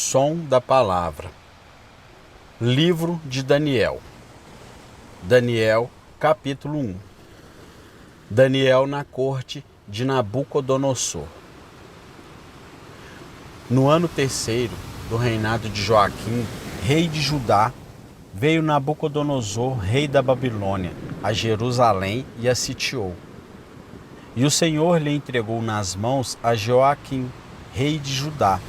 Som da Palavra. Livro de Daniel. Daniel, capítulo 1. Daniel na corte de Nabucodonosor. No ano terceiro do reinado de Joaquim, rei de Judá, veio Nabucodonosor, rei da Babilônia, a Jerusalém e a sitiou. E o Senhor lhe entregou nas mãos a Joaquim, rei de Judá,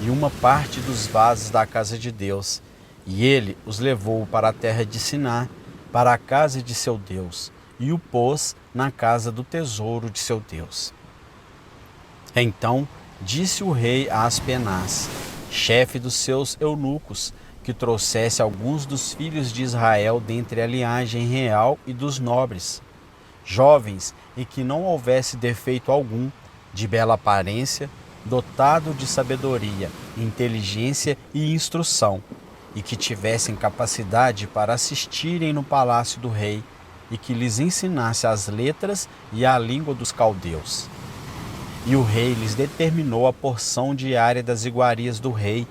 e uma parte dos vasos da casa de Deus, e ele os levou para a terra de Siná, para a casa de seu Deus, e o pôs na casa do tesouro de seu Deus. Então disse o rei a Aspenaz, chefe dos seus eunucos, que trouxesse alguns dos filhos de Israel dentre a linhagem real e dos nobres, jovens e que não houvesse defeito algum, de bela aparência, dotado de sabedoria, inteligência e instrução, e que tivessem capacidade para assistirem no palácio do rei, e que lhes ensinasse as letras e a língua dos caldeus. E o rei lhes determinou a porção diária das iguarias do rei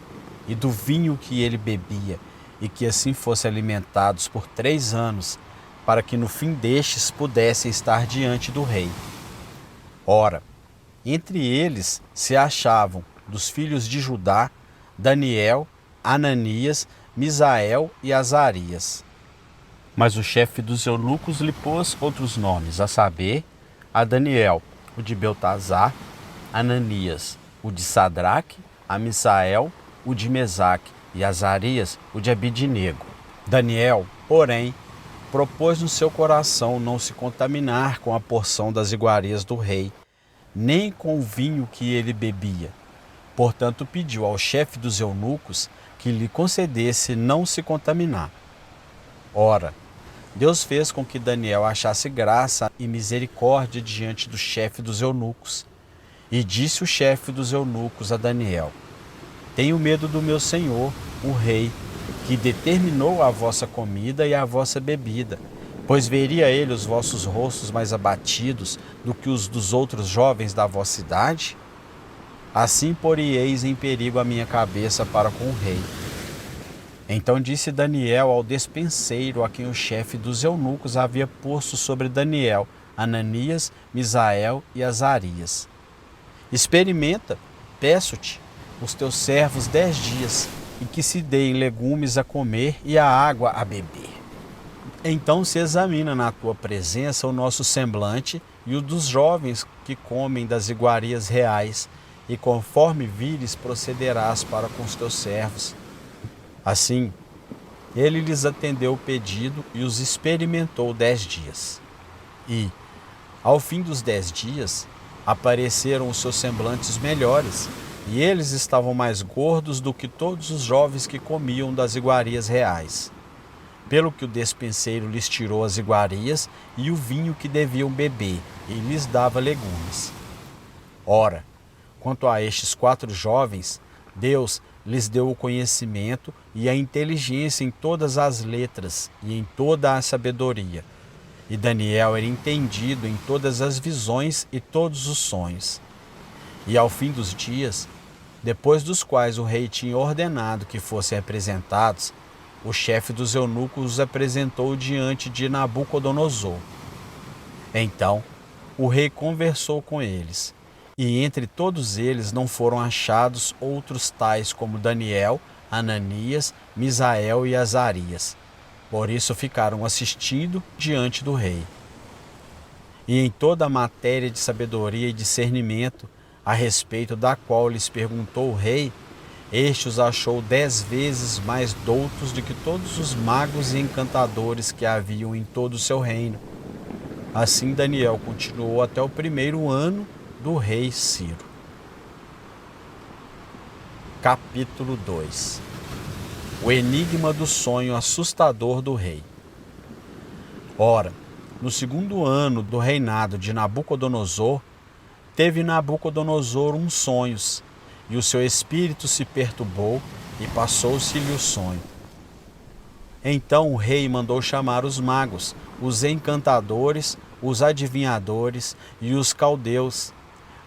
e do vinho que ele bebia, e que assim fossem alimentados por 3 anos, para que no fim destes pudessem estar diante do rei. Ora, entre eles se achavam, dos filhos de Judá, Daniel, Ananias, Misael e Azarias. Mas o chefe dos eunucos lhe pôs outros nomes, a saber, a Daniel, o de Beltazar, Ananias, o de Sadraque, a Misael, o de Mesaque, e Azarias, o de Abidnego. Daniel, porém, propôs no seu coração não se contaminar com a porção das iguarias do rei, nem com o vinho que ele bebia. Portanto, pediu ao chefe dos eunucos que lhe concedesse não se contaminar. Ora, Deus fez com que Daniel achasse graça e misericórdia diante do chefe dos eunucos. E disse o chefe dos eunucos a Daniel: Tenho medo do meu senhor, o rei, que determinou a vossa comida e a vossa bebida, pois veria ele os vossos rostos mais abatidos do que os dos outros jovens da vossa idade? Assim porieis em perigo a minha cabeça para com o rei. Então disse Daniel ao despenseiro a quem o chefe dos eunucos havia posto sobre Daniel, Ananias, Misael e Azarias: Experimenta, peço-te, os teus servos 10 dias, e que se deem legumes a comer e a água a beber. Então se examina na tua presença o nosso semblante e o dos jovens que comem das iguarias reais, e conforme vires procederás para com os teus servos. Assim, ele lhes atendeu o pedido e os experimentou 10 dias. E, ao fim dos 10 dias, apareceram os seus semblantes melhores, e eles estavam mais gordos do que todos os jovens que comiam das iguarias reais. Pelo que o despenseiro lhes tirou as iguarias e o vinho que deviam beber, e lhes dava legumes. Ora, quanto a estes 4 jovens, Deus lhes deu o conhecimento e a inteligência em todas as letras e em toda a sabedoria. E Daniel era entendido em todas as visões e todos os sonhos. E ao fim dos dias, depois dos quais o rei tinha ordenado que fossem apresentados, o chefe dos eunucos os apresentou diante de Nabucodonosor. Então o rei conversou com eles, e entre todos eles não foram achados outros tais como Daniel, Ananias, Misael e Azarias. Por isso ficaram assistindo diante do rei. E em toda a matéria de sabedoria e discernimento, a respeito da qual lhes perguntou o rei, este os achou 10 vezes mais doutos do que todos os magos e encantadores que haviam em todo o seu reino. Assim Daniel continuou até o 1º ano do rei Ciro. Capítulo 2. O enigma do sonho assustador do rei. Ora, no 2º ano do reinado de Nabucodonosor, teve Nabucodonosor uns sonhos, e o seu espírito se perturbou, e passou-se-lhe o sonho. Então o rei mandou chamar os magos, os encantadores, os adivinhadores e os caldeus,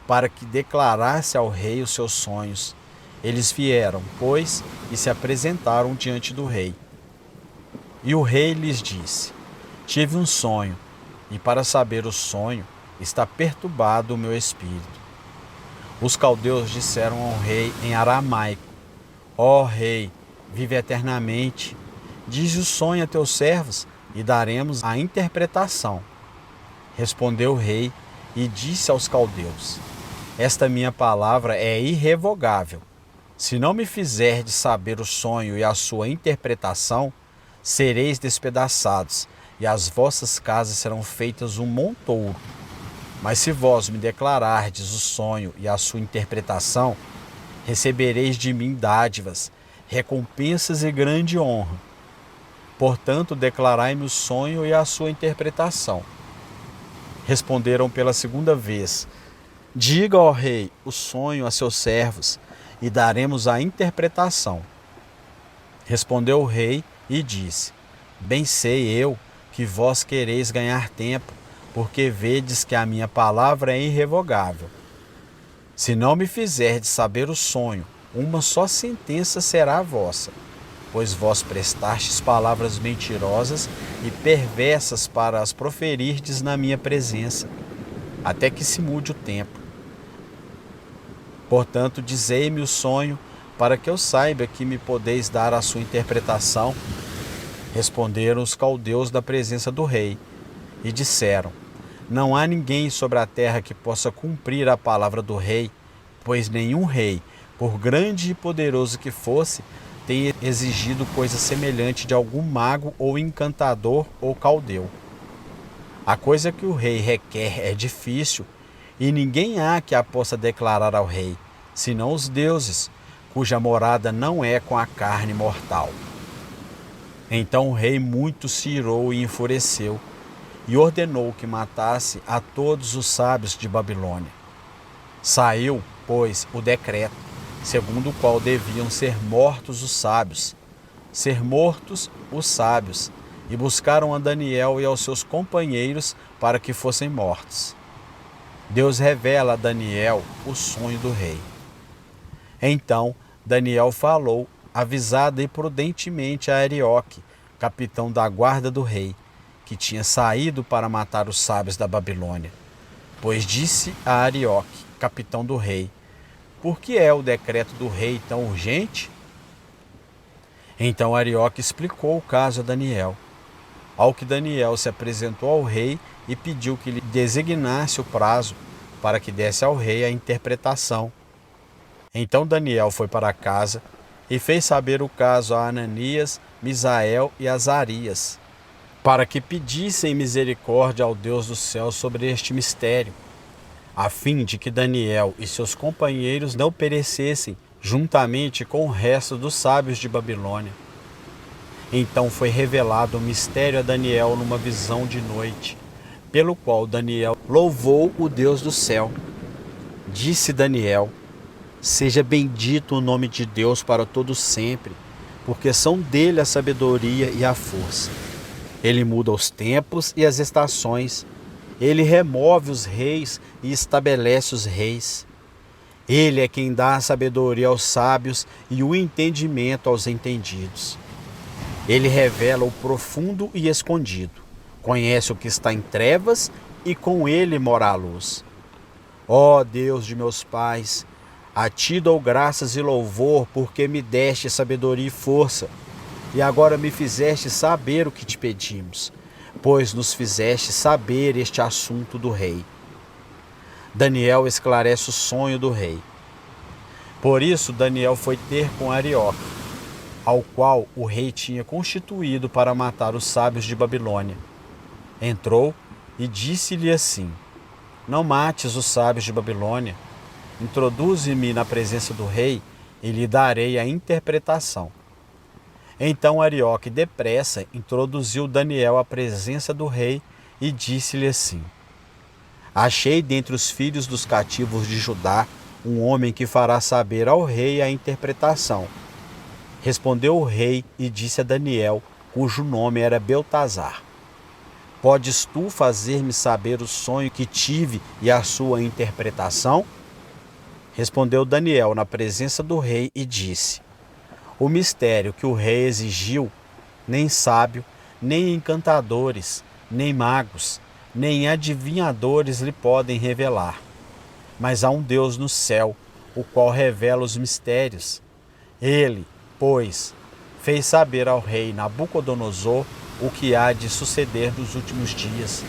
para que declarasse ao rei os seus sonhos. Eles vieram, pois, e se apresentaram diante do rei. E o rei lhes disse: Tive um sonho, e para saber o sonho, está perturbado o meu espírito. Os caldeus disseram ao rei em aramaico: Ó rei, vive eternamente. Diz o sonho a teus servos, e daremos a interpretação. Respondeu o rei e disse aos caldeus: Esta minha palavra é irrevogável. Se não me fizerdes saber o sonho e a sua interpretação, sereis despedaçados, e as vossas casas serão feitas um montouro. Mas se vós me declarardes o sonho e a sua interpretação, recebereis de mim dádivas, recompensas e grande honra. Portanto, declarai-me o sonho e a sua interpretação. Responderam pela segunda vez: Diga ao rei o sonho a seus servos, e daremos a interpretação. Respondeu o rei e disse: Bem sei eu que vós quereis ganhar tempo, porque vedes que a minha palavra é irrevogável. Se não me fizerdes saber o sonho, uma só sentença será a vossa, pois vós prestastes palavras mentirosas e perversas para as proferirdes na minha presença, até que se mude o tempo. Portanto, dizei-me o sonho, para que eu saiba que me podeis dar a sua interpretação. Responderam os caldeus da presença do rei, e disseram: Não há ninguém sobre a terra que possa cumprir a palavra do rei, pois nenhum rei, por grande e poderoso que fosse, tem exigido coisa semelhante de algum mago ou encantador ou caldeu. A coisa que o rei requer é difícil, e ninguém há que a possa declarar ao rei, senão os deuses, cuja morada não é com a carne mortal. Então o rei muito se irou e enfureceu, e ordenou que matasse a todos os sábios de Babilônia. Saiu, pois, o decreto, segundo o qual deviam ser mortos os sábios, ser mortos os sábios, e buscaram a Daniel e aos seus companheiros para que fossem mortos. Deus revela a Daniel o sonho do rei. Então Daniel falou, avisado e prudentemente a Arioque, capitão da guarda do rei, que tinha saído para matar os sábios da Babilônia. Pois disse a Arioque, capitão do rei: Por que é o decreto do rei tão urgente? Então Arioque explicou o caso a Daniel. Ao que Daniel se apresentou ao rei e pediu que lhe designasse o prazo para que desse ao rei a interpretação. Então Daniel foi para casa e fez saber o caso a Ananias, Misael e Azarias, para que pedissem misericórdia ao Deus do céu sobre este mistério, a fim de que Daniel e seus companheiros não perecessem juntamente com o resto dos sábios de Babilônia. Então foi revelado o mistério a Daniel numa visão de noite, pelo qual Daniel louvou o Deus do céu. Disse Daniel: Seja bendito o nome de Deus para todo sempre, porque são dele a sabedoria e a força. Ele muda os tempos e as estações. Ele remove os reis e estabelece os reis. Ele é quem dá a sabedoria aos sábios e o entendimento aos entendidos. Ele revela o profundo e escondido. Conhece o que está em trevas e com ele mora a luz. Ó Deus de meus pais, a ti dou graças e louvor, porque me deste sabedoria e força, e agora me fizeste saber o que te pedimos, pois nos fizeste saber este assunto do rei. Daniel esclarece o sonho do rei. Por isso Daniel foi ter com Arioque, ao qual o rei tinha constituído para matar os sábios de Babilônia. Entrou e disse-lhe assim: Não mates os sábios de Babilônia. Introduze-me na presença do rei e lhe darei a interpretação. Então Arioque depressa introduziu Daniel à presença do rei e disse-lhe assim: Achei dentre os filhos dos cativos de Judá um homem que fará saber ao rei a interpretação. Respondeu o rei e disse a Daniel, cujo nome era Beltazar: Podes tu fazer-me saber o sonho que tive e a sua interpretação? Respondeu Daniel na presença do rei e disse: O mistério que o rei exigiu, nem sábio, nem encantadores, nem magos, nem adivinhadores lhe podem revelar. Mas há um Deus no céu, o qual revela os mistérios. Ele, pois, fez saber ao rei Nabucodonosor o que há de suceder nos últimos dias.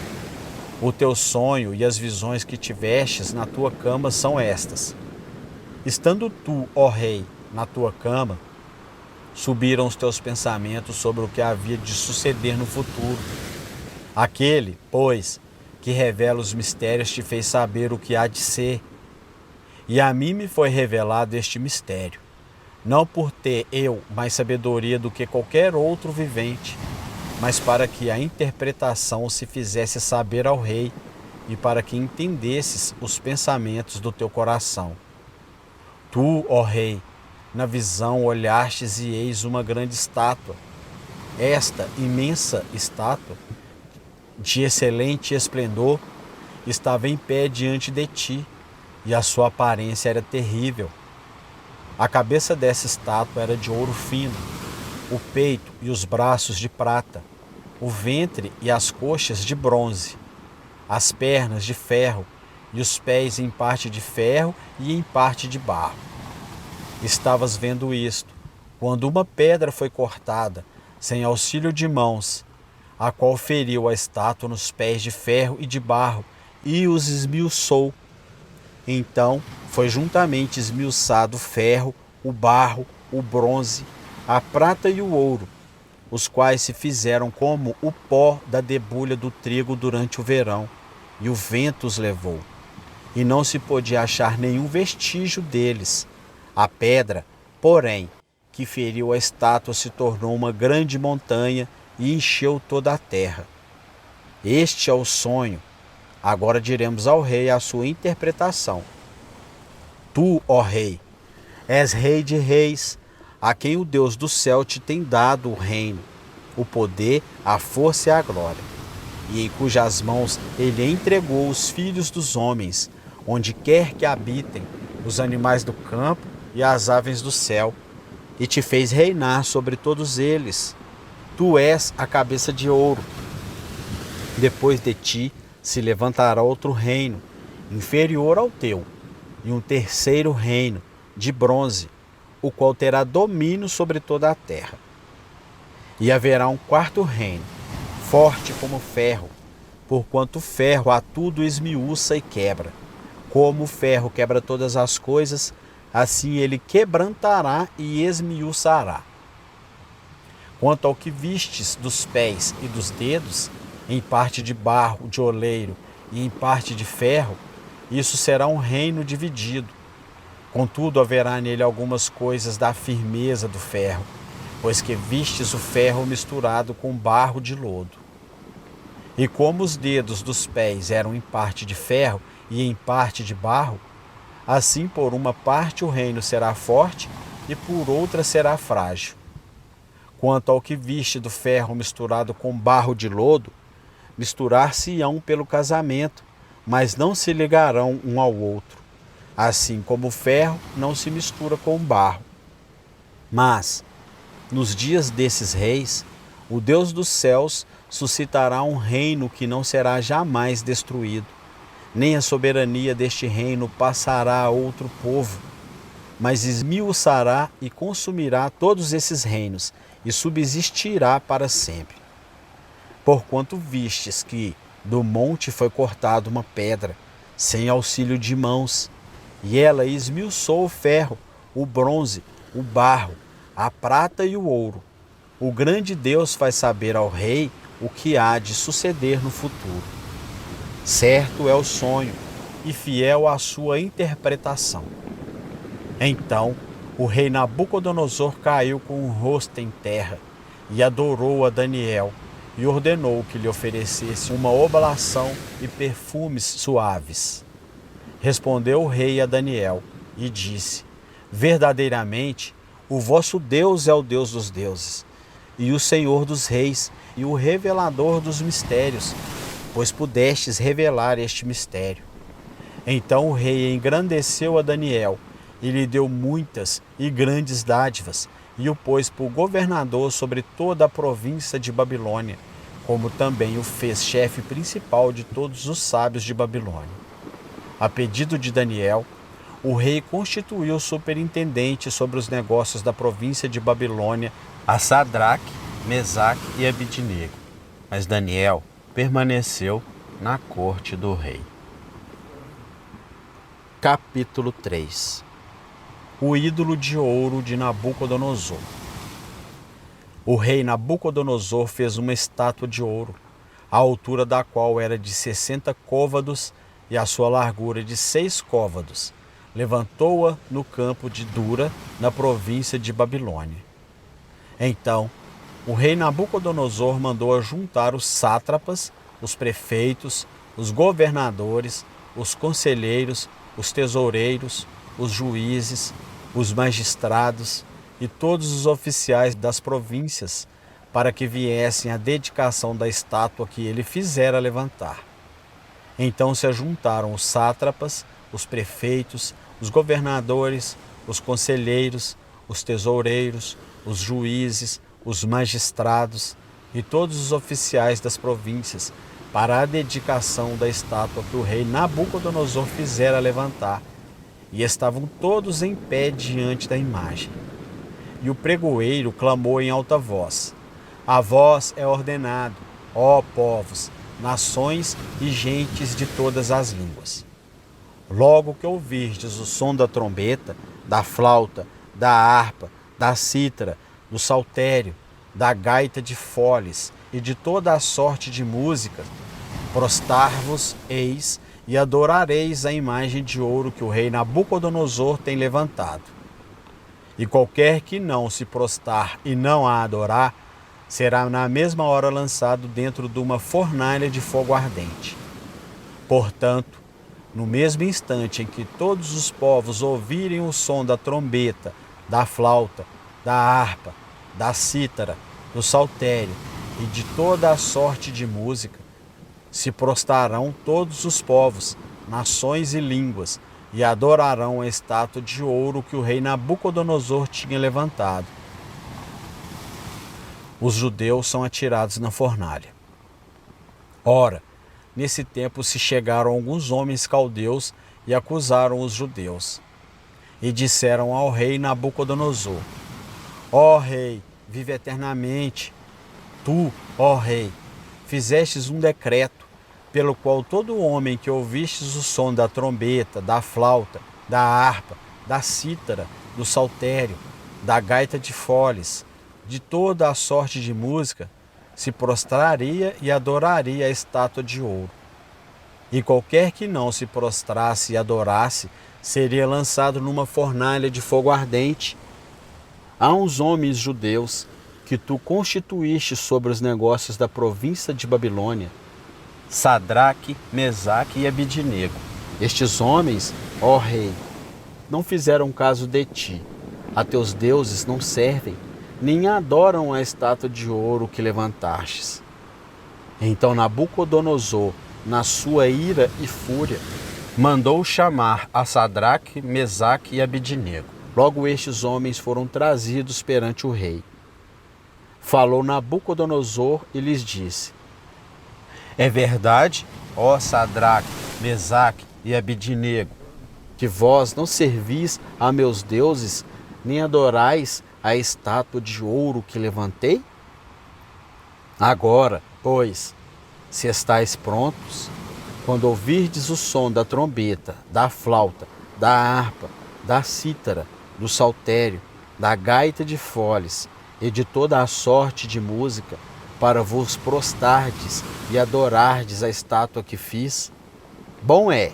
O teu sonho e as visões que tivestes na tua cama são estas. Estando tu, ó rei, na tua cama, subiram os teus pensamentos sobre o que havia de suceder no futuro. Aquele, pois, que revela os mistérios te fez saber o que há de ser. E a mim me foi revelado este mistério, não por ter eu mais sabedoria do que qualquer outro vivente, mas para que a interpretação se fizesse saber ao rei e para que entendesses os pensamentos do teu coração. Tu, ó rei, na visão olhastes e eis uma grande estátua. Esta imensa estátua, de excelente esplendor, estava em pé diante de ti, e a sua aparência era terrível. A cabeça dessa estátua era de ouro fino, o peito e os braços de prata, o ventre e as coxas de bronze, as pernas de ferro e os pés em parte de ferro e em parte de barro. Estavas vendo isto, quando uma pedra foi cortada, sem auxílio de mãos, a qual feriu a estátua nos pés de ferro e de barro, e os esmiuçou. Então foi juntamente esmiuçado o ferro, o barro, o bronze, a prata e o ouro, os quais se fizeram como o pó da debulha do trigo durante o verão, e o vento os levou. E não se podia achar nenhum vestígio deles. A pedra, porém, que feriu a estátua se tornou uma grande montanha e encheu toda a terra. Este é o sonho. Agora diremos ao rei a sua interpretação. Tu, ó rei, és rei de reis, a quem o Deus do céu te tem dado o reino, o poder, a força e a glória, e em cujas mãos ele entregou os filhos dos homens, onde quer que habitem, os animais do campo e as aves do céu, e te fez reinar sobre todos eles. Tu és a cabeça de ouro. Depois de ti se levantará outro reino, inferior ao teu, e um terceiro reino, de bronze, o qual terá domínio sobre toda a terra. E haverá um quarto reino, forte como ferro, porquanto o ferro a tudo esmiuça e quebra. Como o ferro quebra todas as coisas, assim ele quebrantará e esmiuçará. Quanto ao que vistes dos pés e dos dedos, em parte de barro, de oleiro e em parte de ferro, isso será um reino dividido. Contudo, haverá nele algumas coisas da firmeza do ferro, pois que vistes o ferro misturado com barro de lodo. E como os dedos dos pés eram em parte de ferro e em parte de barro, assim por uma parte o reino será forte e por outra será frágil. Quanto ao que viste do ferro misturado com barro de lodo, misturar-se-ão pelo casamento, mas não se ligarão um ao outro, assim como o ferro não se mistura com o barro. Mas, nos dias desses reis, o Deus dos céus suscitará um reino que não será jamais destruído, nem a soberania deste reino passará a outro povo, mas esmiuçará e consumirá todos esses reinos, e subsistirá para sempre. Porquanto vistes que do monte foi cortada uma pedra, sem auxílio de mãos, e ela esmiuçou o ferro, o bronze, o barro, a prata e o ouro. O grande Deus faz saber ao rei o que há de suceder no futuro. Certo é o sonho, e fiel a sua interpretação. Então o rei Nabucodonosor caiu com o rosto em terra, e adorou a Daniel, e ordenou que lhe oferecesse uma oblação e perfumes suaves. Respondeu o rei a Daniel, e disse: Verdadeiramente, o vosso Deus é o Deus dos deuses, e o Senhor dos reis, e o revelador dos mistérios, pois pudestes revelar este mistério. Então o rei engrandeceu a Daniel e lhe deu muitas e grandes dádivas, e o pôs por governador sobre toda a província de Babilônia, como também o fez chefe principal de todos os sábios de Babilônia. A pedido de Daniel, o rei constituiu superintendente sobre os negócios da província de Babilônia a Sadraque, Mesaque e Abidnego. Mas Daniel permaneceu na corte do rei. Capítulo 3. O ídolo de ouro de Nabucodonosor. O rei Nabucodonosor fez uma estátua de ouro, a altura da qual era de 60 côvados e a sua largura de 6 côvados. Levantou-a no campo de Dura, na província de Babilônia. Então, o rei Nabucodonosor mandou ajuntar os sátrapas, os prefeitos, os governadores, os conselheiros, os tesoureiros, os juízes, os magistrados e todos os oficiais das províncias, para que viessem à dedicação da estátua que ele fizera levantar. Então se ajuntaram os sátrapas, os prefeitos, os governadores, os conselheiros, os tesoureiros, os juízes, os magistrados e todos os oficiais das províncias, para a dedicação da estátua que o rei Nabucodonosor fizera levantar, e estavam todos em pé diante da imagem. E o pregoeiro clamou em alta voz: A vós é ordenado, ó povos, nações e gentes de todas as línguas. Logo que ouvirdes o som da trombeta, da flauta, da harpa, da cítara, do saltério, da gaita de foles e de toda a sorte de música, prostrar-vos-eis e adorareis a imagem de ouro que o rei Nabucodonosor tem levantado. E qualquer que não se prostrar e não a adorar, será na mesma hora lançado dentro de uma fornalha de fogo ardente. Portanto, no mesmo instante em que todos os povos ouvirem o som da trombeta, da flauta, da harpa, da cítara, do saltério e de toda a sorte de música, se prostrarão todos os povos, nações e línguas, e adorarão a estátua de ouro que o rei Nabucodonosor tinha levantado. Os judeus são atirados na fornalha. Ora, nesse tempo se chegaram alguns homens caldeus e acusaram os judeus. E disseram ao rei Nabucodonosor: Ó rei, vive eternamente. Tu, ó rei, fizestes um decreto, pelo qual todo homem que ouvistes o som da trombeta, da flauta, da harpa, da cítara, do saltério, da gaita de foles, de toda a sorte de música, se prostraria e adoraria a estátua de ouro. E qualquer que não se prostrasse e adorasse, seria lançado numa fornalha de fogo ardente. Há uns homens judeus que tu constituíste sobre os negócios da província de Babilônia, Sadraque, Mesaque e Abidnego. Estes homens, ó rei, não fizeram caso de ti. A teus deuses não servem, nem adoram a estátua de ouro que levantastes. Então Nabucodonosor, na sua ira e fúria, mandou chamar a Sadraque, Mesaque e Abidnego. Logo estes homens foram trazidos perante o rei. Falou Nabucodonosor e lhes disse: É verdade, ó Sadraque, Mesaque e Abidnego, que vós não servis a meus deuses, nem adorais a estátua de ouro que levantei? Agora, pois, se estáis prontos, quando ouvirdes o som da trombeta, da flauta, da harpa, da cítara, do saltério, da gaita de foles e de toda a sorte de música, para vos prostardes e adorardes a estátua que fiz, bom é,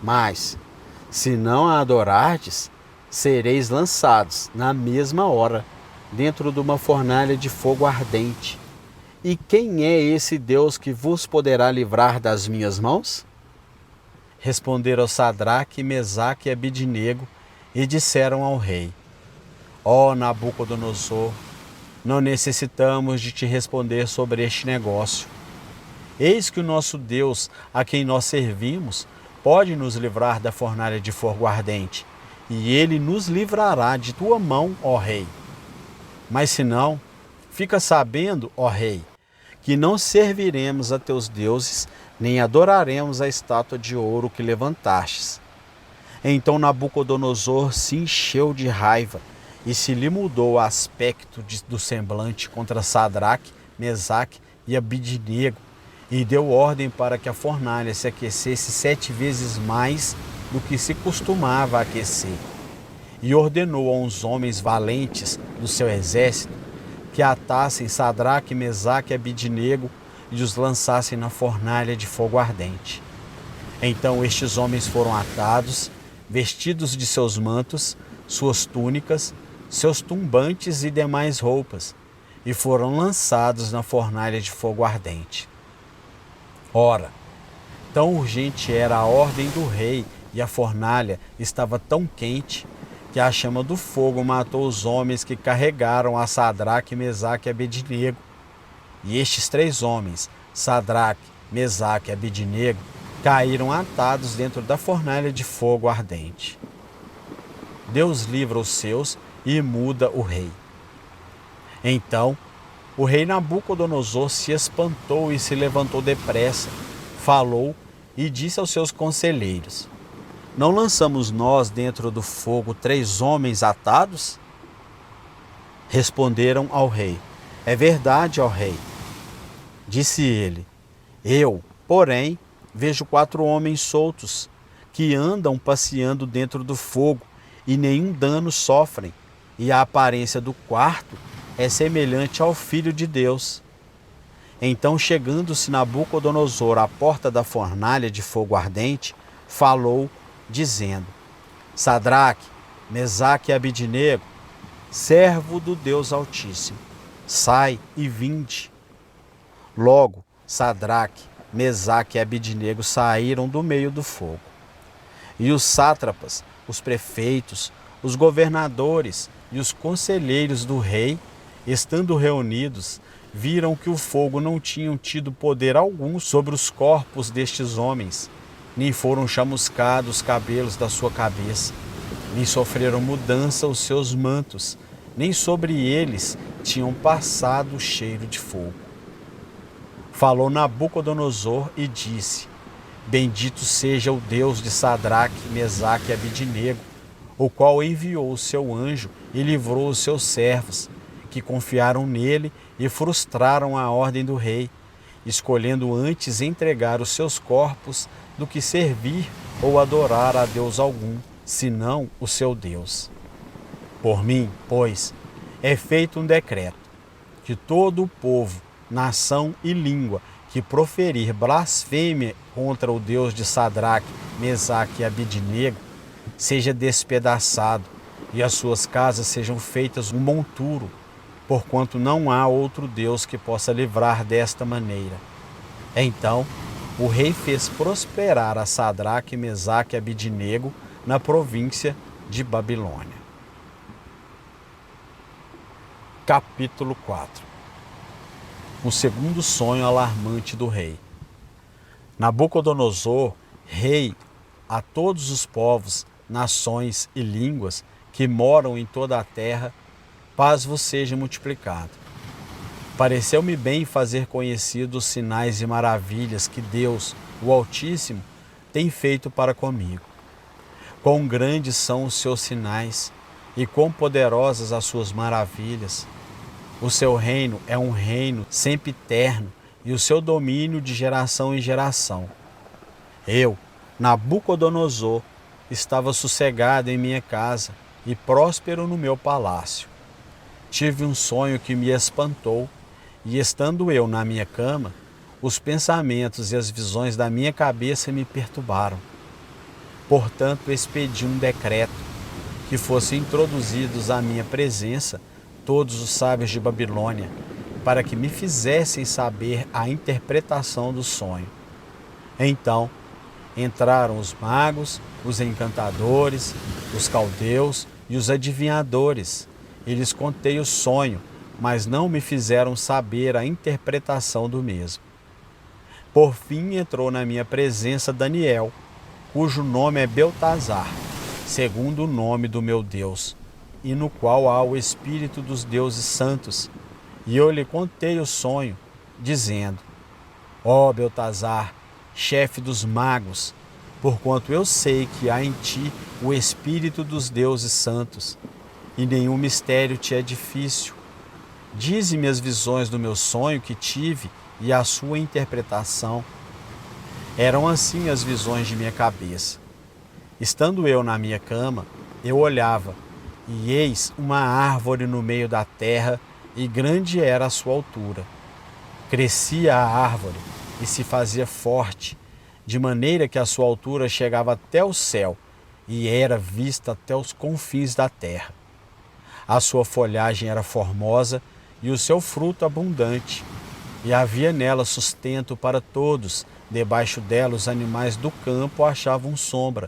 mas, se não a adorardes, sereis lançados na mesma hora dentro de uma fornalha de fogo ardente. E quem é esse Deus que vos poderá livrar das minhas mãos? Responderam Sadraque, Mesaque e Abidnego e disseram ao rei: Ó Nabucodonosor, não necessitamos de te responder sobre este negócio. Eis que o nosso Deus, a quem nós servimos, pode nos livrar da fornalha de fogo ardente, e ele nos livrará de tua mão, ó rei. Mas se não, fica sabendo, ó rei, que não serviremos a teus deuses, nem adoraremos a estátua de ouro que levantastes. Então Nabucodonosor se encheu de raiva e se lhe mudou o aspecto do semblante contra Sadraque, Mesaque e Abidnego, e deu ordem para que a fornalha se aquecesse 7 vezes mais do que se costumava aquecer. E ordenou a uns homens valentes do seu exército que atassem Sadraque, Mesaque e Abidnego e os lançassem na fornalha de fogo ardente. Então estes homens foram atados, vestidos de seus mantos, suas túnicas, seus tumbantes e demais roupas, e foram lançados na fornalha de fogo ardente. Ora, tão urgente era a ordem do rei e a fornalha estava tão quente que a chama do fogo matou os homens que carregaram a Sadraque, Mesaque e Abidnego. E estes 3 homens, Sadraque, Mesaque e Abidnego, caíram atados dentro da fornalha de fogo ardente. Deus livra os seus e muda o rei. Então, o rei Nabucodonosor se espantou e se levantou depressa, falou e disse aos seus conselheiros: não lançamos nós dentro do fogo 3 homens atados? Responderam ao rei: é verdade, ó rei. Disse ele: eu, porém, vejo 4 homens soltos, que andam passeando dentro do fogo, e nenhum dano sofrem, e a aparência do quarto é semelhante ao Filho de Deus. Então, chegando-se Nabucodonosor à porta da fornalha de fogo ardente, falou, dizendo: Sadraque, Mesaque e Abidnego, servo do Deus Altíssimo, sai e vinde. Logo, Sadraque, Mesaque e Abidnego saíram do meio do fogo. E os sátrapas, os prefeitos, os governadores e os conselheiros do rei, estando reunidos, viram que o fogo não tinha tido poder algum sobre os corpos destes homens, nem foram chamuscados os cabelos da sua cabeça, nem sofreram mudança os seus mantos, nem sobre eles tinham passado o cheiro de fogo. Falou Nabucodonosor e disse: bendito seja o Deus de Sadraque, Mesaque e Abidnego, o qual enviou o seu anjo e livrou os seus servos, que confiaram nele e frustraram a ordem do rei, escolhendo antes entregar os seus corpos do que servir ou adorar a Deus algum, senão o seu Deus. Por mim, pois, é feito um decreto, que todo o povo, nação e língua que proferir blasfêmia contra o Deus de Sadraque, Mesaque e Abidnego, seja despedaçado e as suas casas sejam feitas um monturo, porquanto não há outro Deus que possa livrar desta maneira. Então, o rei fez prosperar a Sadraque, Mesaque e Abidnego na província de Babilônia. Capítulo 4. O segundo sonho alarmante do rei. Nabucodonosor, rei a todos os povos, nações e línguas que moram em toda a terra, paz vos seja multiplicado. Pareceu-me bem fazer conhecidos os sinais e maravilhas que Deus, o Altíssimo, tem feito para comigo. Quão grandes são os seus sinais e quão poderosas as suas maravilhas. O seu reino é um reino sempiterno e o seu domínio de geração em geração. Eu, Nabucodonosor, estava sossegado em minha casa e próspero no meu palácio. Tive um sonho que me espantou, e estando eu na minha cama, os pensamentos e as visões da minha cabeça me perturbaram. Portanto, expedi um decreto, que fossem introduzidos à minha presença todos os sábios de Babilônia, para que me fizessem saber a interpretação do sonho. Então, entraram os magos, os encantadores, os caldeus e os adivinhadores. E lhes contei o sonho, mas não me fizeram saber a interpretação do mesmo. Por fim entrou na minha presença Daniel, cujo nome é Beltazar, segundo o nome do meu Deus, e no qual há o Espírito dos deuses santos. E eu lhe contei o sonho, dizendo: Ó Beltazar, chefe dos magos, porquanto eu sei que há em ti o Espírito dos deuses santos, e nenhum mistério te é difícil. Dize-me as visões do meu sonho que tive e a sua interpretação. Eram assim as visões de minha cabeça. Estando eu na minha cama, eu olhava, e eis uma árvore no meio da terra, e grande era a sua altura. Crescia a árvore e se fazia forte, de maneira que a sua altura chegava até o céu, e era vista até os confins da terra. A sua folhagem era formosa e o seu fruto abundante, e havia nela sustento para todos. Debaixo dela os animais do campo achavam sombra,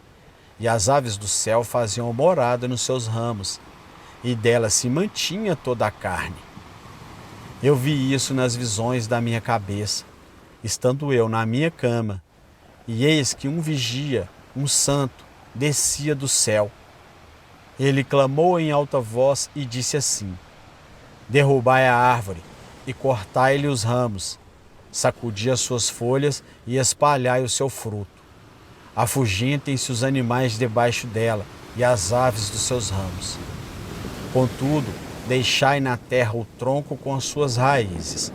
e as aves do céu faziam morada nos seus ramos, e dela se mantinha toda a carne. Eu vi isso nas visões da minha cabeça, estando eu na minha cama, e eis que um vigia, um santo, descia do céu. Ele clamou em alta voz e disse assim: Derrubai a árvore e cortai-lhe os ramos, sacudi as suas folhas e espalhai o seu fruto. Afugentem-se os animais debaixo dela e as aves dos seus ramos. Contudo, deixai na terra o tronco com as suas raízes,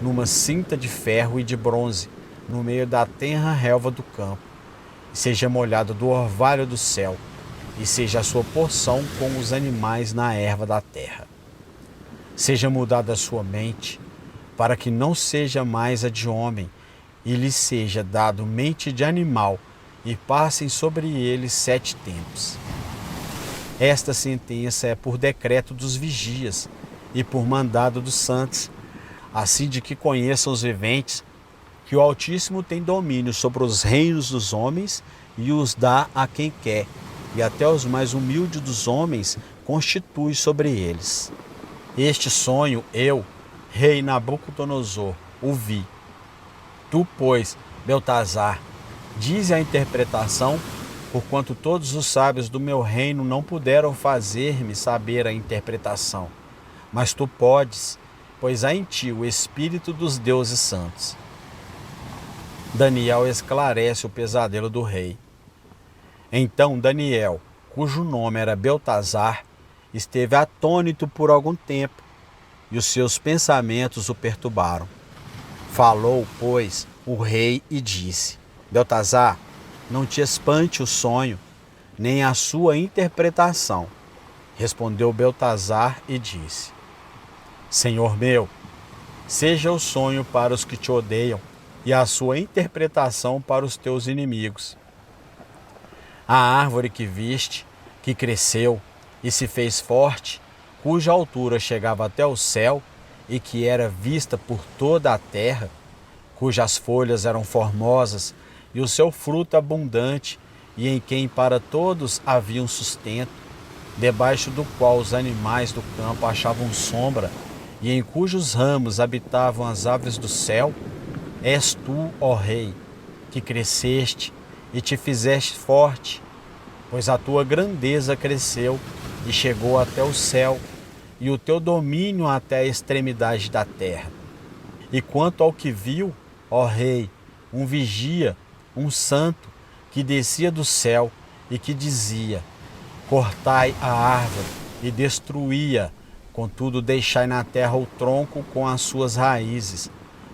numa cinta de ferro e de bronze, no meio da tenra relva do campo, e seja molhado do orvalho do céu, e seja a sua porção com os animais na erva da terra. Seja mudada a sua mente, para que não seja mais a de homem, e lhe seja dado mente de animal, e passem sobre ele 7 tempos. Esta sentença é por decreto dos vigias e por mandado dos santos, assim de que conheçam os viventes que o Altíssimo tem domínio sobre os reinos dos homens e os dá a quem quer, e até os mais humildes dos homens constitui sobre eles. Este sonho eu, rei Nabucodonosor, o vi. Tu, pois, Beltazar, dize a interpretação, porquanto todos os sábios do meu reino não puderam fazer-me saber a interpretação. Mas tu podes, pois há em ti o Espírito dos deuses santos. Daniel esclarece o pesadelo do rei. Então Daniel, cujo nome era Beltazar, esteve atônito por algum tempo, e os seus pensamentos o perturbaram. Falou, pois, o rei e disse: Beltazar, não te espante o sonho, nem a sua interpretação. Respondeu Beltazar e disse: Senhor meu, seja o sonho para os que te odeiam, e a sua interpretação para os teus inimigos. A árvore que viste, que cresceu e se fez forte, cuja altura chegava até o céu e que era vista por toda a terra, cujas folhas eram formosas e o seu fruto abundante, e em quem para todos havia um sustento, debaixo do qual os animais do campo achavam sombra, e em cujos ramos habitavam as aves do céu, és tu, ó Rei, que cresceste e te fizeste forte, pois a tua grandeza cresceu e chegou até o céu, e o teu domínio até a extremidade da terra. E quanto ao que viu, ó Rei, um vigia, um santo, que descia do céu e que dizia: cortai a árvore e destruí-a, contudo deixai na terra o tronco com as suas raízes,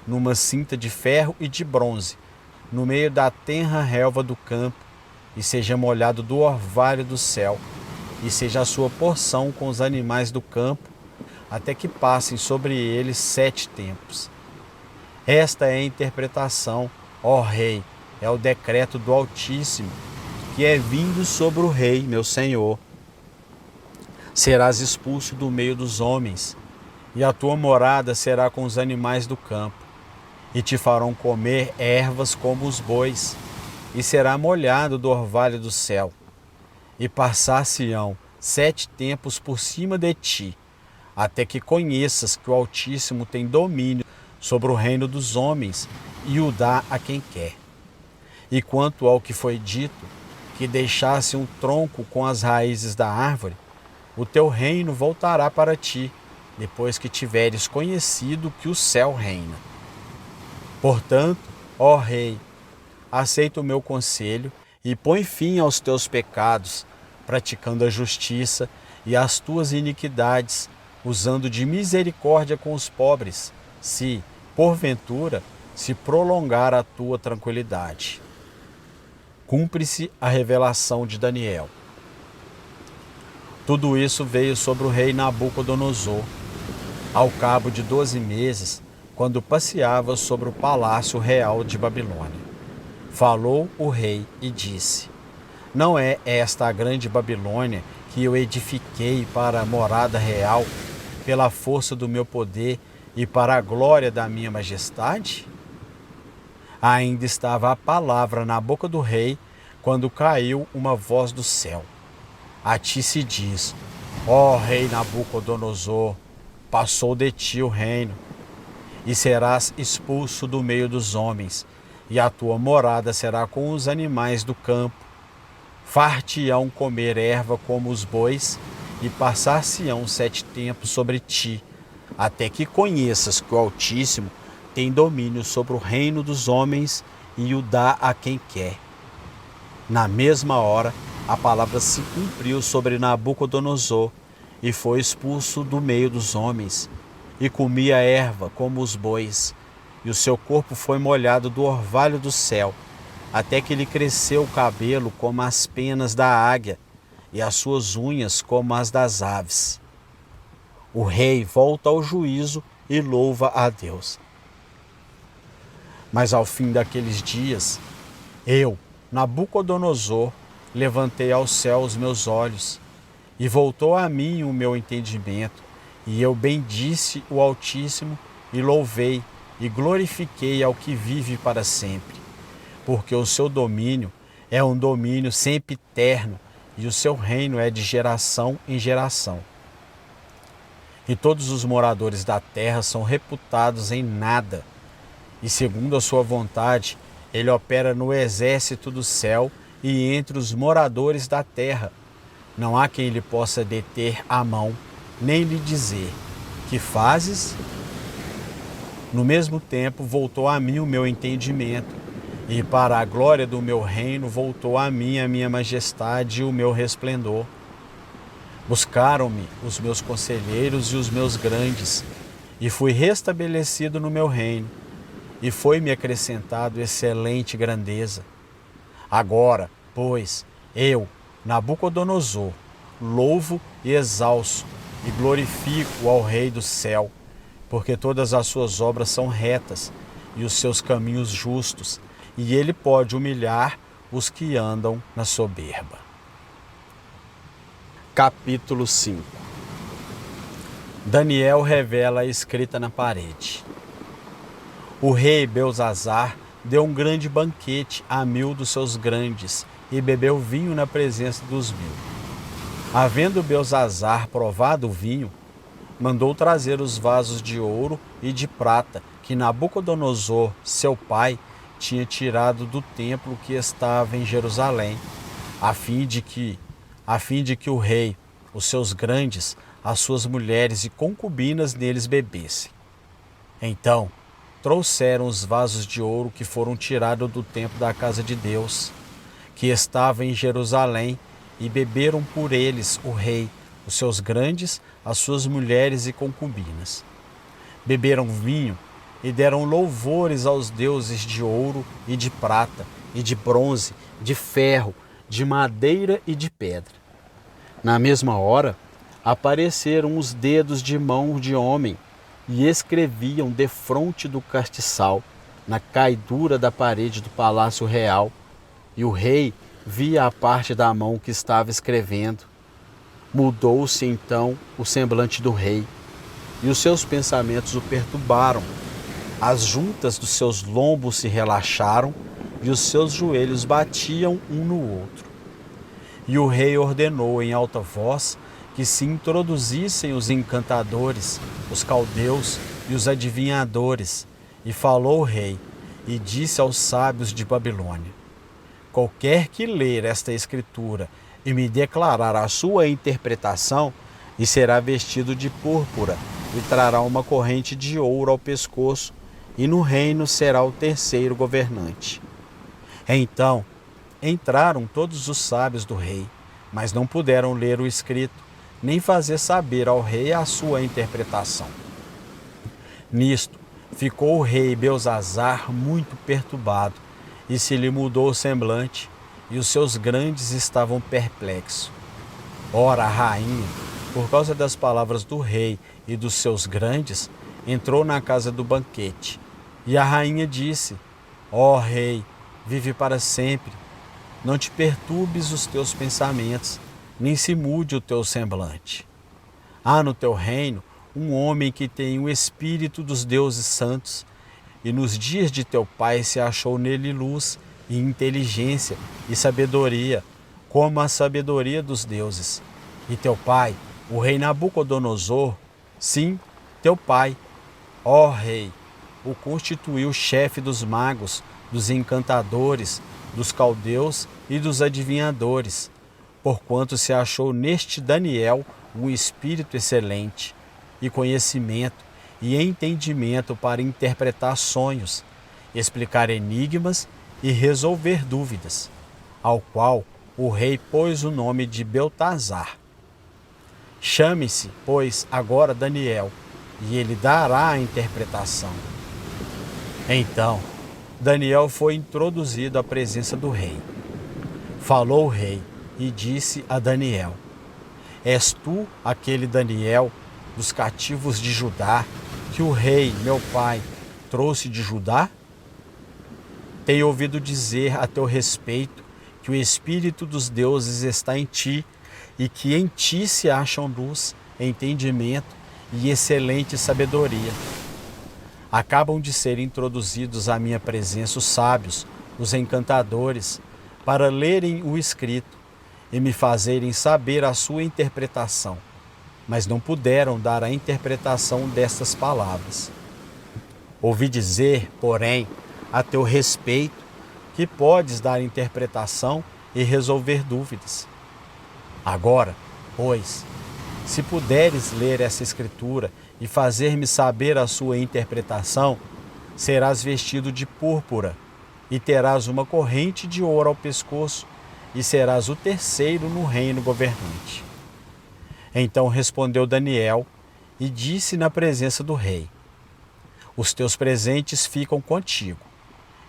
numa cinta de ferro e de bronze, no meio da tenra relva do campo, e seja molhado do orvalho do céu, e seja a sua porção com os animais do campo, até que passem sobre ele 7 tempos. Esta é a interpretação, ó Rei, é o decreto do Altíssimo, que é vindo sobre o rei, meu senhor. Serás expulso do meio dos homens, e a tua morada será com os animais do campo, e te farão comer ervas como os bois, e será molhado do orvalho do céu. E passar-se-ão 7 tempos por cima de ti, até que conheças que o Altíssimo tem domínio sobre o reino dos homens, e o dá a quem quer. E quanto ao que foi dito, que deixasse um tronco com as raízes da árvore, o teu reino voltará para ti, depois que tiveres conhecido que o céu reina. Portanto, ó Rei, aceita o meu conselho e põe fim aos teus pecados, praticando a justiça e as tuas iniquidades, usando de misericórdia com os pobres, se, porventura, se prolongar a tua tranquilidade. Cumpre-se a revelação de Daniel. Tudo isso veio sobre o rei Nabucodonosor, ao cabo de 12 meses, quando passeava sobre o palácio real de Babilônia. Falou o rei e disse: Não é esta a grande Babilônia que eu edifiquei para a morada real, pela força do meu poder e para a glória da minha majestade? Ainda estava a palavra na boca do rei, quando caiu uma voz do céu. A ti se diz: Ó rei Nabucodonosor, passou de ti o reino, e serás expulso do meio dos homens, e a tua morada será com os animais do campo. Far-te-ão comer erva como os bois, e passar-se-ão 7 tempos sobre ti, até que conheças que o Altíssimo tem domínio sobre o reino dos homens e o dá a quem quer. Na mesma hora, a palavra se cumpriu sobre Nabucodonosor, e foi expulso do meio dos homens, e comia erva como os bois, e o seu corpo foi molhado do orvalho do céu, até que lhe cresceu o cabelo como as penas da águia, e as suas unhas como as das aves. O rei volta ao juízo e louva a Deus. Mas ao fim daqueles dias, eu, Nabucodonosor, levantei ao céu os meus olhos, e voltou a mim o meu entendimento, e eu bendisse o Altíssimo, e louvei, e glorifiquei ao que vive para sempre, porque o seu domínio é um domínio sempre eterno, e o seu reino é de geração em geração. E todos os moradores da terra são reputados em nada, e segundo a sua vontade, ele opera no exército do céu e entre os moradores da terra. Não há quem lhe possa deter a mão, nem lhe dizer: que fazes? No mesmo tempo voltou a mim o meu entendimento, e para a glória do meu reino voltou a mim a minha majestade e o meu resplendor. Buscaram-me os meus conselheiros e os meus grandes, e fui restabelecido no meu reino, e foi-me acrescentado excelente grandeza. Agora, pois, eu, Nabucodonosor, louvo e exalço e glorifico ao Rei do céu, porque todas as suas obras são retas e os seus caminhos justos, e ele pode humilhar os que andam na soberba. Capítulo 5. Daniel revela a escrita na parede. O rei Belzazar deu um grande banquete a 1000 dos seus grandes e bebeu vinho na presença dos 1000. Havendo Belzazar provado o vinho, mandou trazer os vasos de ouro e de prata que Nabucodonosor, seu pai, tinha tirado do templo que estava em Jerusalém, a fim de que o rei, os seus grandes, as suas mulheres e concubinas neles bebessem. Então trouxeram os vasos de ouro que foram tirados do templo da casa de Deus, que estava em Jerusalém, e beberam por eles o rei, os seus grandes, as suas mulheres e concubinas. Beberam vinho e deram louvores aos deuses de ouro e de prata, e de bronze, de ferro, de madeira e de pedra. Na mesma hora, apareceram os dedos de mão de homem, e escreviam defronte do castiçal, na caidura da parede do palácio real, e o rei via a parte da mão que estava escrevendo. Mudou-se então o semblante do rei, e os seus pensamentos o perturbaram. As juntas dos seus lombos se relaxaram, e os seus joelhos batiam um no outro. E o rei ordenou em alta voz que se introduzissem os encantadores, os caldeus e os adivinhadores. E falou o rei, e disse aos sábios de Babilônia: Qualquer que ler esta escritura e me declarar a sua interpretação, e será vestido de púrpura, e trará uma corrente de ouro ao pescoço, e no reino será o terceiro governante. Então entraram todos os sábios do rei, mas não puderam ler o escrito, nem fazer saber ao rei a sua interpretação. Nisto ficou o rei Belzazar muito perturbado, e se lhe mudou o semblante, e os seus grandes estavam perplexos. Ora, a rainha, por causa das palavras do rei e dos seus grandes, entrou na casa do banquete. E a rainha disse: Ó rei, vive para sempre. Não te perturbes os teus pensamentos, nem se mude o teu semblante. Há no teu reino um homem que tem o espírito dos deuses santos, e nos dias de teu pai se achou nele luz e inteligência e sabedoria, como a sabedoria dos deuses. E teu pai, o rei Nabucodonosor, sim, teu pai, ó rei, o constituiu chefe dos magos, dos encantadores, dos caldeus e dos adivinhadores, porquanto se achou neste Daniel um espírito excelente, e conhecimento e entendimento para interpretar sonhos, explicar enigmas e resolver dúvidas, ao qual o rei pôs o nome de Beltazar. Chame-se, pois, agora Daniel, e ele dará a interpretação. Então, Daniel foi introduzido à presença do rei. Falou o rei e disse a Daniel: És tu aquele Daniel dos cativos de Judá, que o rei, meu pai, trouxe de Judá? Tenho ouvido dizer a teu respeito que o Espírito dos deuses está em ti, e que em ti se acham luz, entendimento e excelente sabedoria. Acabam de ser introduzidos à minha presença os sábios, os encantadores, para lerem o escrito e me fazerem saber a sua interpretação, mas não puderam dar a interpretação destas palavras. Ouvi dizer, porém, a teu respeito, que podes dar interpretação e resolver dúvidas. Agora, pois, se puderes ler essa escritura e fazer-me saber a sua interpretação, serás vestido de púrpura, e terás uma corrente de ouro ao pescoço, e serás o terceiro no reino governante. Então respondeu Daniel e disse na presença do rei: Os teus presentes ficam contigo,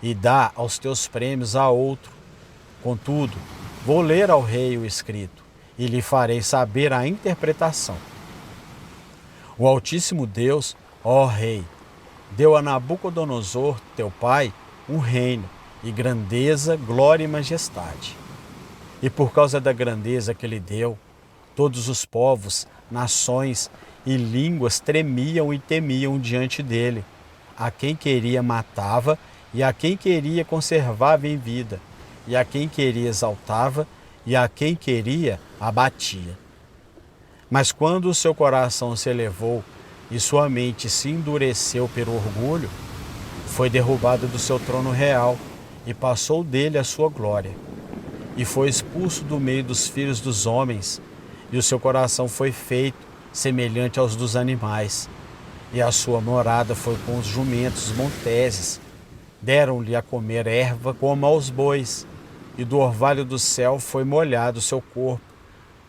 e dá aos teus prêmios a outro. Contudo, vou ler ao rei o escrito, e lhe farei saber a interpretação. O Altíssimo Deus, ó rei, deu a Nabucodonosor, teu pai, um reino, e grandeza, glória e majestade. E por causa da grandeza que lhe deu, todos os povos, nações e línguas tremiam e temiam diante dele. A quem queria matava, e a quem queria conservava em vida, e a quem queria exaltava, e a quem queria abatia. Mas quando o seu coração se elevou e sua mente se endureceu pelo orgulho, foi derrubado do seu trono real e passou dele a sua glória. E foi expulso do meio dos filhos dos homens, e o seu coração foi feito semelhante aos dos animais, e a sua morada foi com os jumentos monteses. Deram-lhe a comer erva como aos bois, e do orvalho do céu foi molhado o seu corpo,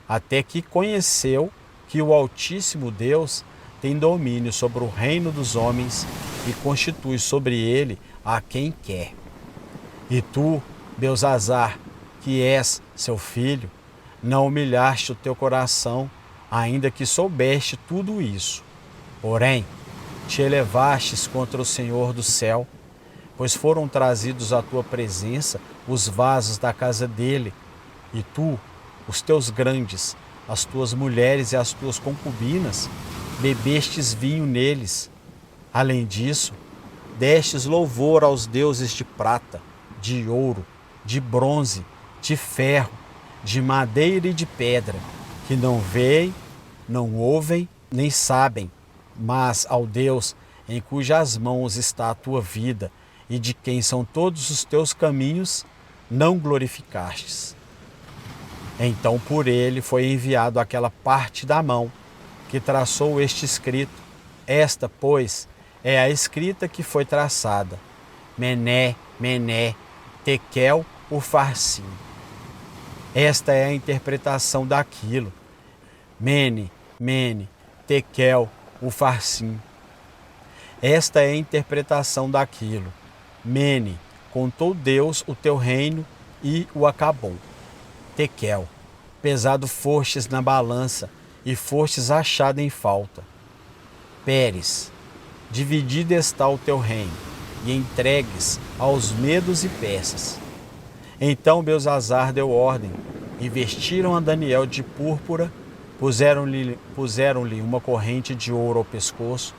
até que conheceu que o Altíssimo Deus tem domínio sobre o reino dos homens e constitui sobre ele a quem quer. E tu, Belzazar, que és seu filho, não humilhaste o teu coração, ainda que soubeste tudo isso. Porém, te elevastes contra o Senhor do céu, pois foram trazidos à tua presença os vasos da casa dele, e tu, os teus grandes, as tuas mulheres e as tuas concubinas, bebestes vinho neles. Além disso, destes louvor aos deuses de prata, de ouro, de bronze, de ferro, de madeira e de pedra, que não veem, não ouvem, nem sabem, mas ao Deus em cujas mãos está a tua vida, e de quem são todos os teus caminhos, não glorificastes. Então por ele foi enviado aquela parte da mão que traçou este escrito. Esta, pois, é a escrita que foi traçada. Mené, Mené, Tekel, Ufarsim. Esta é a interpretação daquilo. Mene, Mene, Tekel, Ufarsim. Esta é a interpretação daquilo. Mene, contou Deus o teu reino e o acabou. Tekel, pesado fostes na balança e fostes achado em falta. Pérez, dividido está o teu reino e entregues aos medos e persas. Então Belzazar deu ordem e vestiram a Daniel de púrpura, puseram-lhe uma corrente de ouro ao pescoço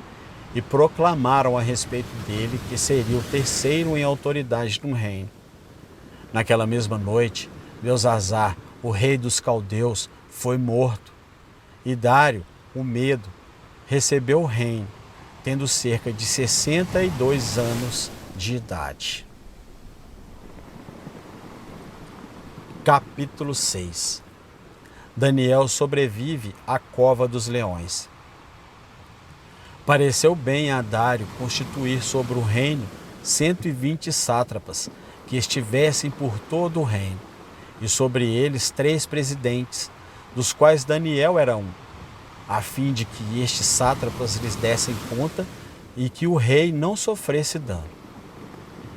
e proclamaram a respeito dele que seria o terceiro em autoridade no reino. Naquela mesma noite, Belzazar, o rei dos caldeus, foi morto, e Dário, o medo, recebeu o reino, tendo cerca de 62 anos de idade. Capítulo 6. Daniel sobrevive à cova dos leões. Pareceu bem a Dário constituir sobre o reino 120 sátrapas, que estivessem por todo o reino, e sobre eles 3 presidentes, dos quais Daniel era um, a fim de que estes sátrapas lhes dessem conta e que o rei não sofresse dano.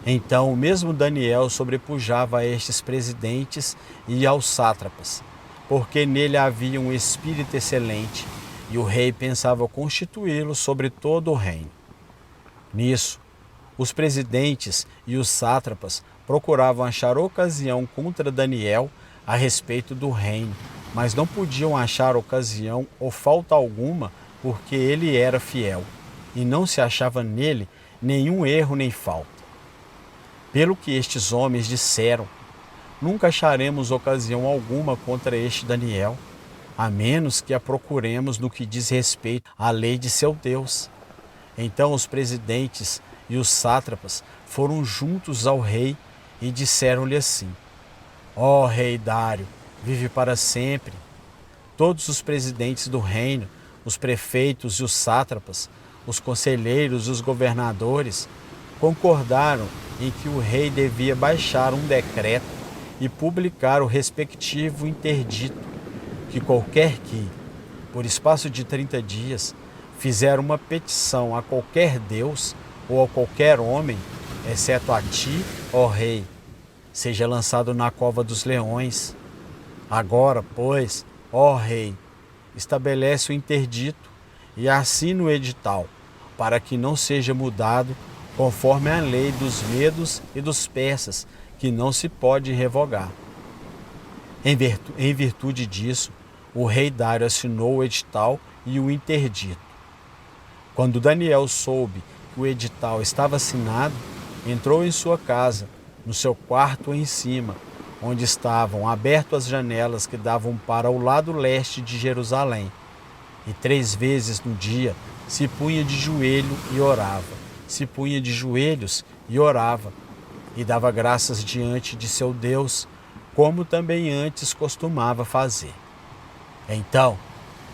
Então o mesmo Daniel sobrepujava a estes presidentes e aos sátrapas, porque nele havia um espírito excelente, e o rei pensava constituí-lo sobre todo o reino. Nisso, os presidentes e os sátrapas procuravam achar ocasião contra Daniel a respeito do reino, mas não podiam achar ocasião ou falta alguma, porque ele era fiel, e não se achava nele nenhum erro nem falta. Pelo que estes homens disseram, nunca acharemos ocasião alguma contra este Daniel, a menos que a procuremos no que diz respeito à lei de seu Deus. Então os presidentes e os sátrapas foram juntos ao rei e disseram-lhe assim: Ó rei Dário, vive para sempre. Todos os presidentes do reino, os prefeitos e os sátrapas, os conselheiros e os governadores, concordaram em que o rei devia baixar um decreto e publicar o respectivo interdito, que qualquer que, por espaço de 30 dias, fizer uma petição a qualquer Deus ou a qualquer homem, exceto a ti, ó rei, seja lançado na cova dos leões. Agora, pois, ó rei, estabelece o interdito e assina o edital, para que não seja mudado conforme a lei dos medos e dos persas, que não se pode revogar. Em virtude disso, o rei Dário assinou o edital e o interdito. Quando Daniel soube que o edital estava assinado, entrou em sua casa, no seu quarto em cima, onde estavam abertas as janelas que davam para o lado leste de Jerusalém. E 3 vezes no dia se punha de joelho e orava, se punha de joelhos e orava, e dava graças diante de seu Deus, como também antes costumava fazer. Então,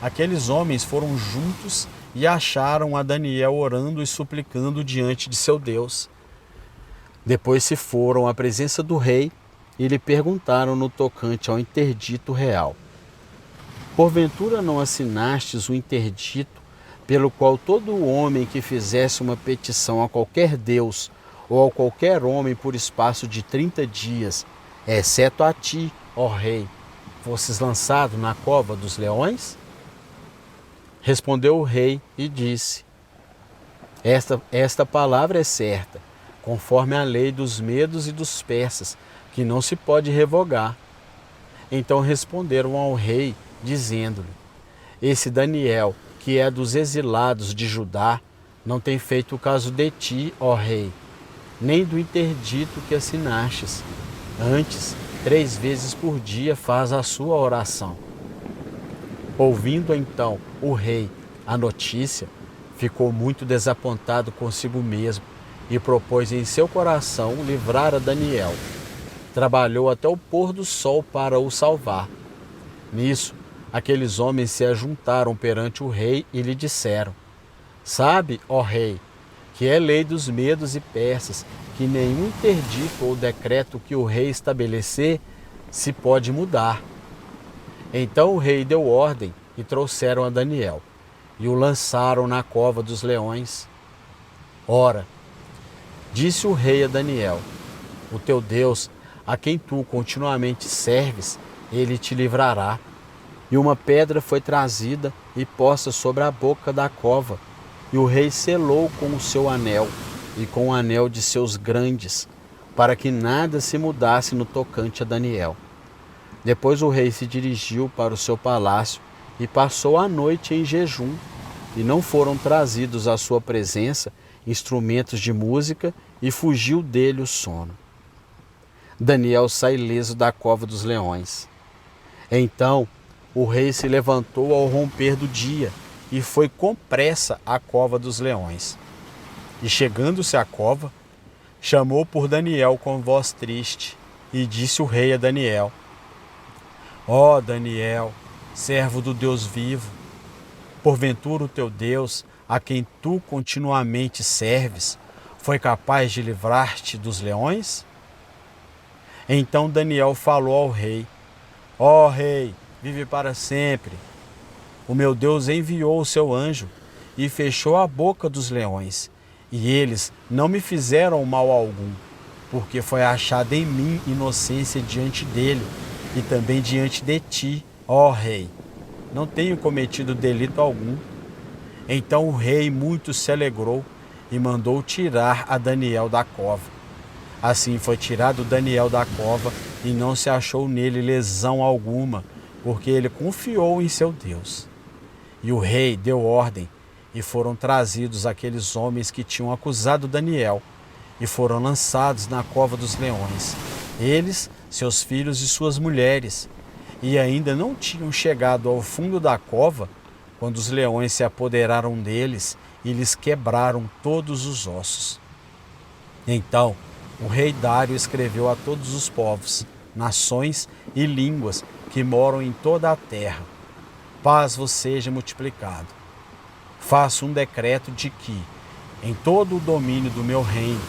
aqueles homens foram juntos e acharam a Daniel orando e suplicando diante de seu Deus. Depois se foram à presença do rei e lhe perguntaram no tocante ao interdito real: Porventura não assinastes o interdito pelo qual todo homem que fizesse uma petição a qualquer Deus ou a qualquer homem por espaço de 30 dias, exceto a ti, ó rei, fosses lançado na cova dos leões? Respondeu o rei e disse: Esta palavra é certa, conforme a lei dos medos e dos persas, que não se pode revogar. Então responderam ao rei, dizendo-lhe: Esse Daniel, que é dos exilados de Judá, não tem feito o caso de ti, ó rei, nem do interdito que assinastes. Antes, 3 vezes por dia faz a sua oração. Ouvindo então o rei a notícia, ficou muito desapontado consigo mesmo e propôs em seu coração livrar a Daniel. trabalhou até o pôr do sol para o salvar. Nisso, aqueles homens se ajuntaram perante o rei e lhe disseram: Sabe, ó rei, que é lei dos medos e persas, que nenhum interdito ou decreto que o rei estabelecer se pode mudar. Então o rei deu ordem e trouxeram a Daniel, e o lançaram na cova dos leões. Ora, disse o rei a Daniel: O teu Deus, a quem tu continuamente serves, ele te livrará. E uma pedra foi trazida e posta sobre a boca da cova, e o rei selou com o seu anel e com o anel de seus grandes, para que nada se mudasse no tocante a Daniel. Depois o rei se dirigiu para o seu palácio e passou a noite em jejum, e não foram trazidos à sua presença instrumentos de música, e fugiu dele o sono. Daniel sai ileso da cova dos leões. Então o rei se levantou ao romper do dia e foi com pressa à cova dos leões. E chegando-se à cova, chamou por Daniel com voz triste, e disse o rei a Daniel: Ó Daniel, servo do Deus vivo, porventura o teu Deus, a quem tu continuamente serves, foi capaz de livrar-te dos leões? Então Daniel falou ao rei: Ó rei, vive para sempre. O meu Deus enviou o seu anjo e fechou a boca dos leões, e eles não me fizeram mal algum, porque foi achada em mim inocência diante dele e também diante de ti, ó rei. Não tenho cometido delito algum. Então o rei muito se alegrou e mandou tirar a Daniel da cova. Assim foi tirado Daniel da cova, e não se achou nele lesão alguma, porque ele confiou em seu Deus. E o rei deu ordem, e foram trazidos aqueles homens que tinham acusado Daniel, e foram lançados na cova dos leões, eles, seus filhos e suas mulheres, e ainda não tinham chegado ao fundo da cova, quando os leões se apoderaram deles e lhes quebraram todos os ossos. Então o rei Dário escreveu a todos os povos, nações e línguas que moram em toda a terra: Paz vos seja multiplicado. Faço um decreto de que, em todo o domínio do meu reino,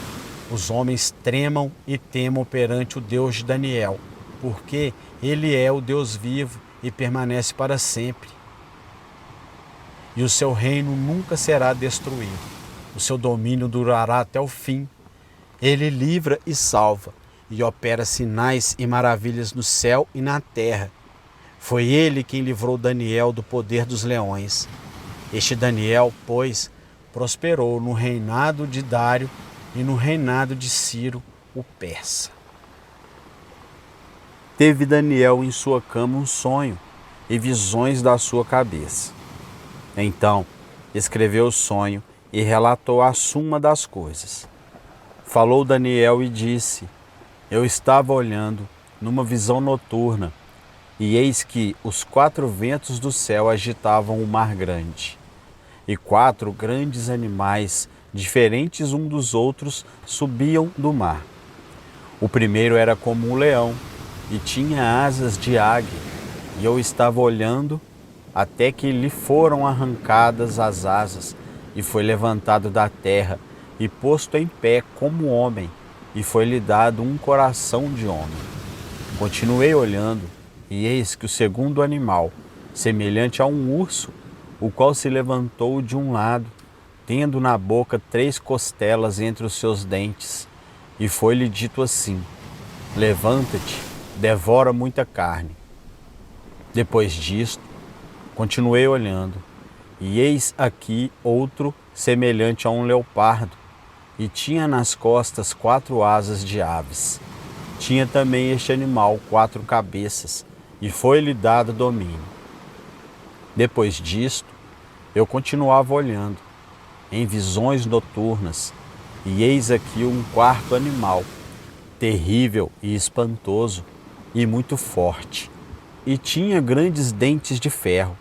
os homens tremam e temam perante o Deus de Daniel, porque ele é o Deus vivo e permanece para sempre. E o seu reino nunca será destruído. O seu domínio durará até o fim. Ele livra e salva, e opera sinais e maravilhas no céu e na terra. Foi ele quem livrou Daniel do poder dos leões. Este Daniel, pois, prosperou no reinado de Dário e no reinado de Ciro, o persa. Teve Daniel em sua cama um sonho e visões da sua cabeça. Então escreveu o sonho e relatou a suma das coisas. Falou Daniel e disse: Eu estava olhando numa visão noturna, e eis que os 4 ventos do céu agitavam o mar grande, e 4 grandes animais, diferentes um dos outros, subiam do mar. O primeiro era como um leão, e tinha asas de águia, e eu estava olhando até que lhe foram arrancadas as asas, e foi levantado da terra, e posto em pé como homem, e foi-lhe dado um coração de homem. Continuei olhando, e eis que o segundo animal, semelhante a um urso, o qual se levantou de um lado, tendo na boca 3 costelas entre os seus dentes, e foi-lhe dito assim: Levanta-te, devora muita carne. Depois disto, continuei olhando, e eis aqui outro semelhante a um leopardo, e tinha nas costas 4 asas de aves. Tinha também este animal 4 cabeças, e foi-lhe dado domínio. Depois disto, eu continuava olhando, em visões noturnas, e eis aqui um 4º animal, terrível e espantoso, e muito forte, e tinha grandes dentes de ferro.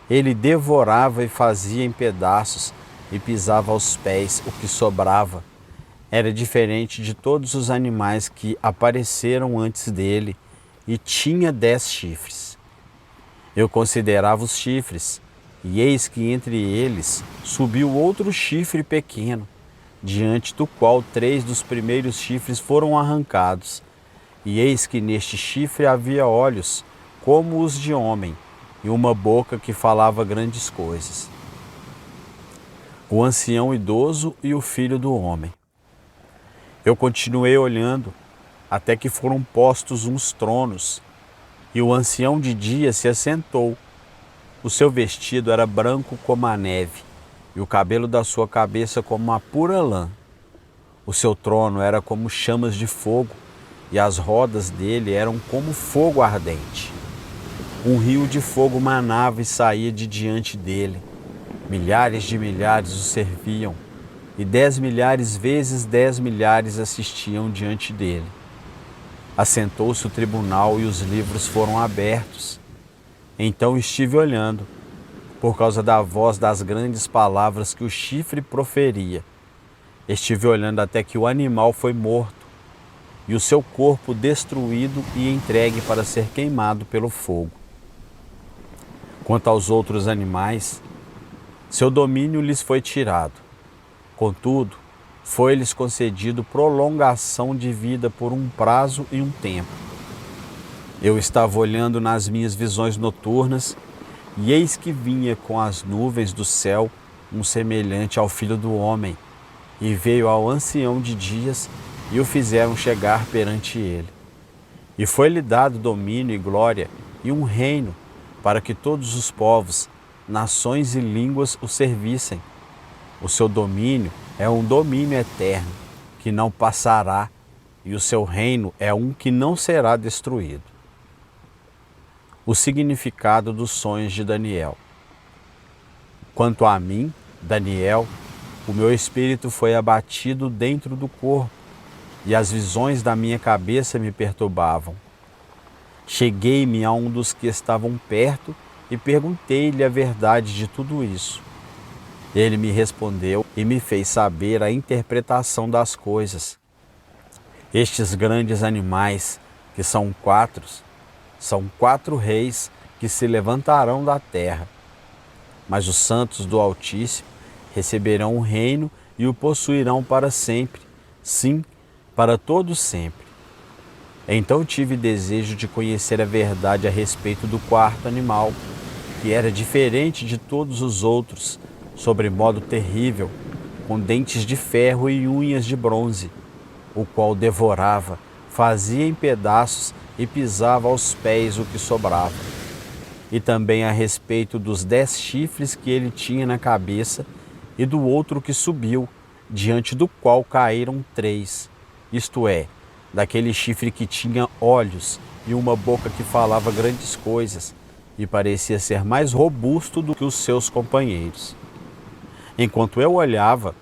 Ele devorava e fazia em pedaços, e pisava aos pés o que sobrava. era diferente de todos os animais que apareceram antes dele e tinha 10 chifres. Eu considerava os chifres, e eis que entre eles subiu outro chifre pequeno, diante do qual 3 dos primeiros chifres foram arrancados. E eis que neste chifre havia olhos como os de homem, e uma boca que falava grandes coisas. O ancião idoso e o filho do homem. Eu continuei olhando, até que foram postos uns tronos, e o ancião de dia se assentou. O seu vestido era branco como a neve, e o cabelo da sua cabeça como a pura lã. O seu trono era como chamas de fogo, e as rodas dele eram como fogo ardente. Um rio de fogo manava e saía de diante dele. Milhares de milhares o serviam, e 10 milhares vezes 10 milhares assistiam diante dele. Assentou-se o tribunal e os livros foram abertos. Então estive olhando, por causa da voz das grandes palavras que o chifre proferia. Estive olhando até que o animal foi morto, e o seu corpo destruído e entregue para ser queimado pelo fogo. Quanto aos outros animais, seu domínio lhes foi tirado. Contudo, foi-lhes concedido prolongação de vida por um prazo e um tempo. Eu estava olhando nas minhas visões noturnas, e eis que vinha com as nuvens do céu um semelhante ao Filho do Homem, e veio ao ancião de dias, e o fizeram chegar perante ele. E foi-lhe dado domínio e glória e um reino, para que todos os povos, nações e línguas o servissem. O seu domínio é um domínio eterno, que não passará, e o seu reino é um que não será destruído. O significado dos sonhos de Daniel. Quanto a mim, Daniel, o meu espírito foi abatido dentro do corpo, e as visões da minha cabeça me perturbavam. Cheguei-me a um dos que estavam perto e perguntei-lhe a verdade de tudo isso. Ele me respondeu e me fez saber a interpretação das coisas. Estes grandes animais, que são 4, são 4 reis que se levantarão da terra. Mas os santos do Altíssimo receberão o reino e o possuirão para sempre, sim, para todo sempre. Então tive desejo de conhecer a verdade a respeito do 4º animal, que era diferente de todos os outros, sobremodo terrível, com dentes de ferro e unhas de bronze, o qual devorava, fazia em pedaços e pisava aos pés o que sobrava. E também a respeito dos 10 chifres que ele tinha na cabeça, e do outro que subiu, diante do qual caíram 3, isto é, daquele chifre que tinha olhos e uma boca que falava grandes coisas, e parecia ser mais robusto do que os seus companheiros. Enquanto eu olhava,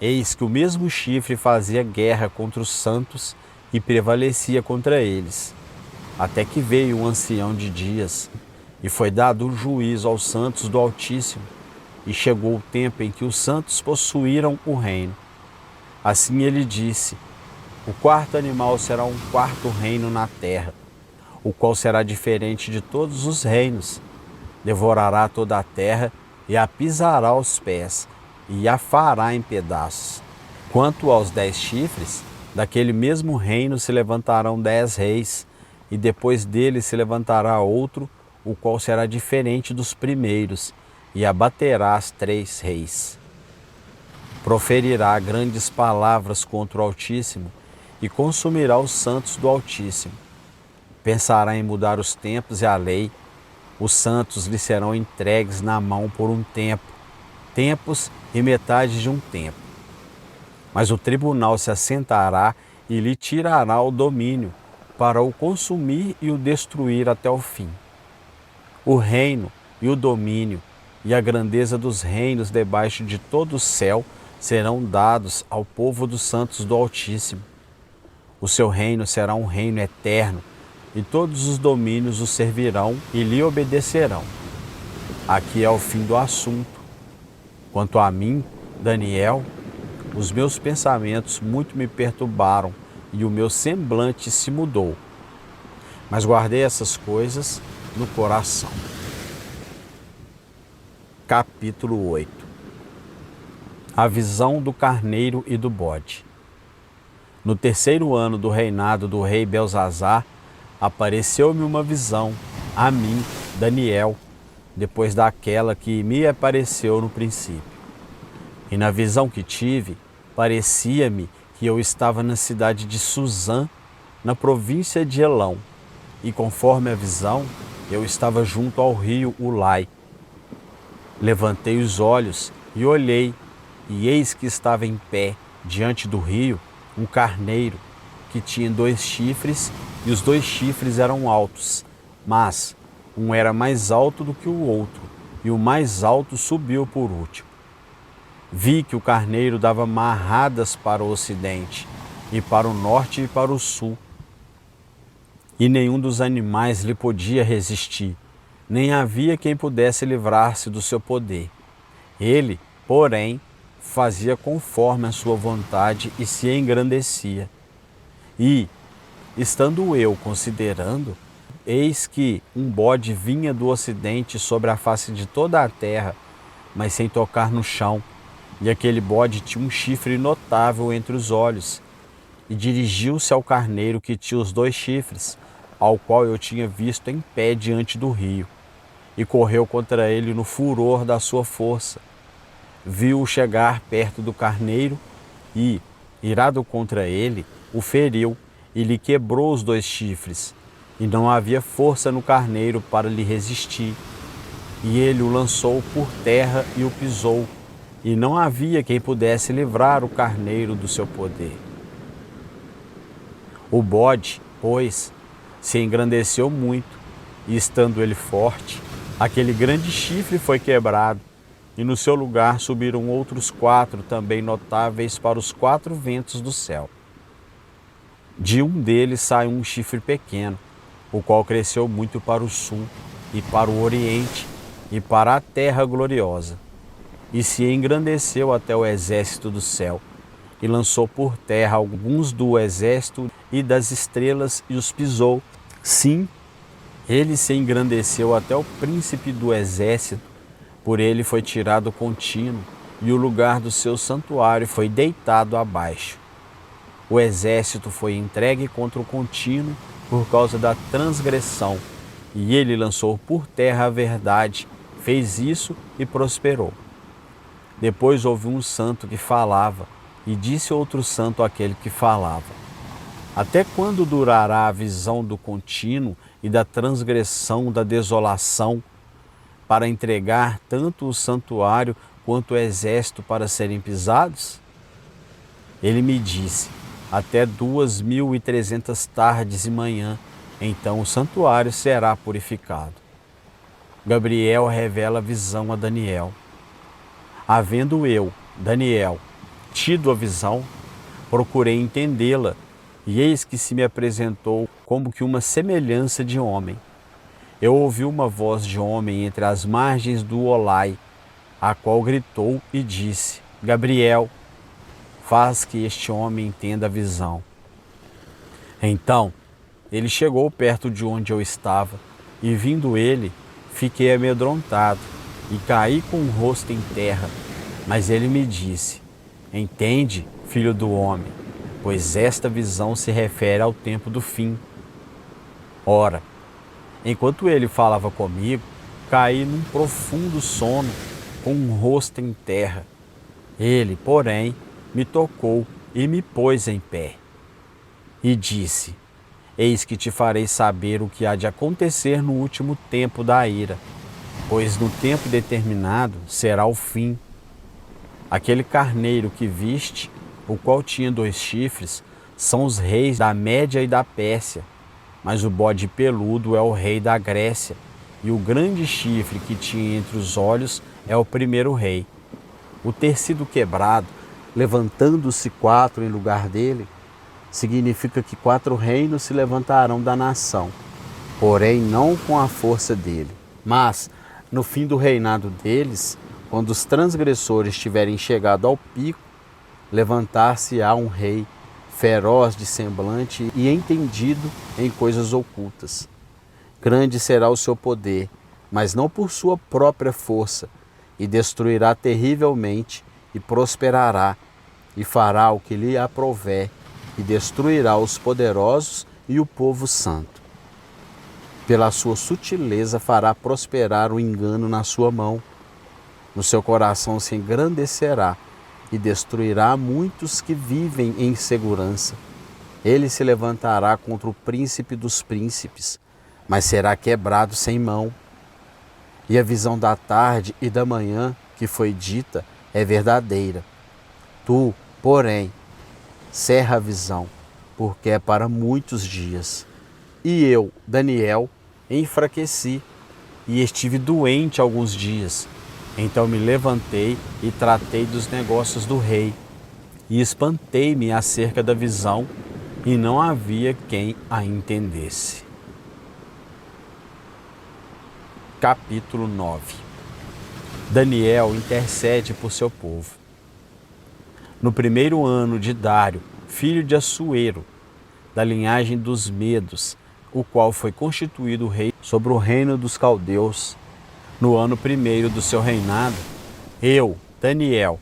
eis que o mesmo chifre fazia guerra contra os santos e prevalecia contra eles, até que veio o ancião de dias, e foi dado um juízo aos santos do Altíssimo, e chegou o tempo em que os santos possuíram o reino. Assim ele disse: o 4º animal será um 4º reino na terra, o qual será diferente de todos os reinos. Devorará toda a terra e a pisará aos pés, e a fará em pedaços. Quanto aos 10 chifres, daquele mesmo reino se levantarão 10 reis, e depois dele se levantará outro, o qual será diferente dos primeiros, e abaterá as 3 reis. Proferirá grandes palavras contra o Altíssimo, e consumirá os santos do Altíssimo. Pensará em mudar os tempos e a lei. Os santos lhe serão entregues na mão por um tempo, tempos e metade de um tempo. Mas o tribunal se assentará e lhe tirará o domínio, para o consumir e o destruir até o fim. O reino e o domínio e a grandeza dos reinos debaixo de todo o céu serão dados ao povo dos santos do Altíssimo. O seu reino será um reino eterno, e todos os domínios o servirão e lhe obedecerão. Aqui é o fim do assunto. Quanto a mim, Daniel, os meus pensamentos muito me perturbaram e o meu semblante se mudou. Mas guardei essas coisas no coração. Capítulo 8. A visão do carneiro e do bode. No terceiro ano do reinado do rei Belzazar, apareceu-me uma visão, a mim, Daniel, depois daquela que me apareceu no princípio. E na visão que tive, parecia-me que eu estava na cidade de Suzã, na província de Elão, e conforme a visão, eu estava junto ao rio Ulai. Levantei os olhos e olhei, e eis que estava em pé, diante do rio, um carneiro, que tinha 2 chifres, e os 2 chifres eram altos, mas um era mais alto do que o outro, e o mais alto subiu por último. Vi que o carneiro dava marradas para o ocidente, e para o norte e para o sul, e nenhum dos animais lhe podia resistir, nem havia quem pudesse livrar-se do seu poder. Ele, porém, fazia conforme a sua vontade e se engrandecia. E, estando eu considerando, eis que um bode vinha do ocidente sobre a face de toda a terra, mas sem tocar no chão, e aquele bode tinha um chifre notável entre os olhos, e dirigiu-se ao carneiro que tinha os 2 chifres, ao qual eu tinha visto em pé diante do rio, e correu contra ele no furor da sua força. Viu-o chegar perto do carneiro e, irado contra ele, o feriu e lhe quebrou os 2 chifres, e não havia força no carneiro para lhe resistir. E ele o lançou por terra e o pisou, e não havia quem pudesse livrar o carneiro do seu poder. O bode, pois, se engrandeceu muito, e estando ele forte, aquele grande chifre foi quebrado, e no seu lugar subiram outros 4 também notáveis para os 4 ventos do céu. De um deles saiu um chifre pequeno, o qual cresceu muito para o sul, e para o oriente, e para a terra gloriosa, e se engrandeceu até o exército do céu, e lançou por terra alguns do exército e das estrelas, e os pisou. Sim, ele se engrandeceu até o príncipe do exército, por ele foi tirado o contínuo, e o lugar do seu santuário foi deitado abaixo. O exército foi entregue contra o contínuo por causa da transgressão, e ele lançou por terra a verdade, fez isso e prosperou. Depois houve um santo que falava, e disse outro santo àquele que falava: até quando durará a visão do contínuo e da transgressão da desolação, para entregar tanto o santuário quanto o exército para serem pisados? Ele me disse: até 2.300 tardes e manhã, então o santuário será purificado. Gabriel revela a visão a Daniel. Havendo eu, Daniel, tido a visão, procurei entendê-la, e eis que se me apresentou como que uma semelhança de homem. Eu ouvi uma voz de homem entre as margens do Olai, a qual gritou e disse: Gabriel, faz que este homem entenda a visão. Então, ele chegou perto de onde eu estava, e vindo ele, fiquei amedrontado, e caí com o rosto em terra. Mas ele me disse: entende, filho do homem, pois esta visão se refere ao tempo do fim. Ora, enquanto ele falava comigo, caí num profundo sono, com o rosto em terra. Ele, porém, me tocou e me pôs em pé. E disse: eis que te farei saber o que há de acontecer no último tempo da ira, pois no tempo determinado será o fim. Aquele carneiro que viste, o qual tinha 2 chifres, são os reis da Média e da Pérsia, mas o bode peludo é o rei da Grécia, e o grande chifre que tinha entre os olhos é o primeiro rei. O ter sido quebrado, levantando-se 4 em lugar dele, significa que 4 reinos se levantarão da nação, porém não com a força dele. Mas, no fim do reinado deles, quando os transgressores tiverem chegado ao pico, levantar-se-á um rei, feroz de semblante e entendido em coisas ocultas. Grande será o seu poder, mas não por sua própria força, e destruirá terrivelmente, e prosperará, e fará o que lhe aprouver, e destruirá os poderosos e o povo santo. Pela sua sutileza fará prosperar o engano na sua mão. No seu coração se engrandecerá, e destruirá muitos que vivem em segurança. Ele se levantará contra o príncipe dos príncipes, mas será quebrado sem mão. E a visão da tarde e da manhã que foi dita é verdadeira. Tu, porém, cerra a visão, porque é para muitos dias. E eu, Daniel, enfraqueci e estive doente alguns dias. Então me levantei e tratei dos negócios do rei, e espantei-me acerca da visão, e não havia quem a entendesse. Capítulo 9. Daniel intercede por seu povo. No primeiro ano de Dário, filho de Assuero, da linhagem dos Medos, o qual foi constituído rei sobre o reino dos caldeus, no ano primeiro do seu reinado, eu, Daniel,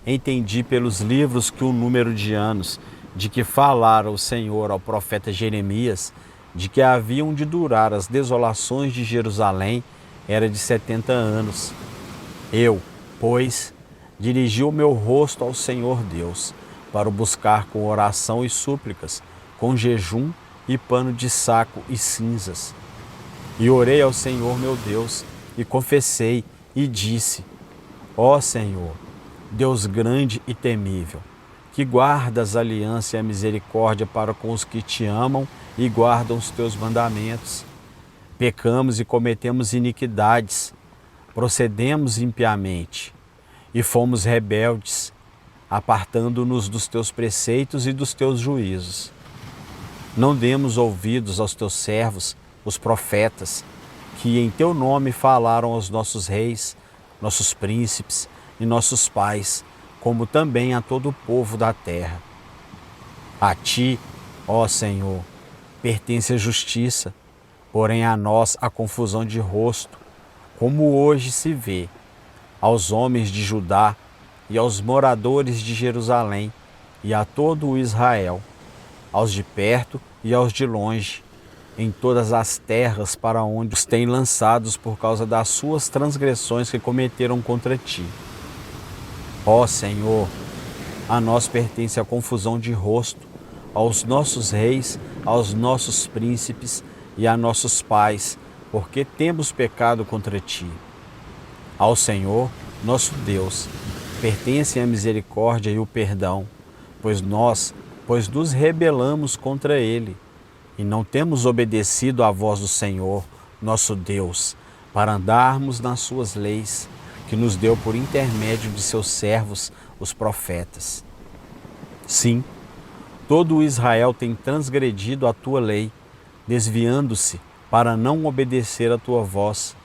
entendi pelos livros que o número de anos de que falara o Senhor ao profeta Jeremias, de que haviam de durar as desolações de Jerusalém, era de 70 anos. Eu, pois, dirigi o meu rosto ao Senhor Deus, para o buscar com oração e súplicas, com jejum e pano de saco e cinzas. E orei ao Senhor meu Deus, e confessei e disse: Ó Senhor, Deus grande e temível, que guardas a aliança e a misericórdia para com os que te amam e guardam os teus mandamentos. Pecamos e cometemos iniquidades, procedemos impiamente e fomos rebeldes, apartando-nos dos teus preceitos e dos teus juízos. Não demos ouvidos aos teus servos, os profetas, que em teu nome falaram aos nossos reis, nossos príncipes e nossos pais, como também a todo o povo da terra. A ti, ó Senhor, pertence a justiça, porém a nós a confusão de rosto, como hoje se vê, aos homens de Judá e aos moradores de Jerusalém e a todo o Israel, aos de perto e aos de longe, em todas as terras para onde os têm lançados por causa das suas transgressões que cometeram contra ti. Ó Senhor, a nós pertence a confusão de rosto, aos nossos reis, aos nossos príncipes e a nossos pais, porque temos pecado contra ti. Ao Senhor, nosso Deus, pertencem a misericórdia e o perdão, pois nos rebelamos contra ele, e não temos obedecido à voz do Senhor, nosso Deus, para andarmos nas suas leis, que nos deu por intermédio de seus servos, os profetas. Sim, todo o Israel tem transgredido a tua lei, desviando-se para não obedecer à tua voz.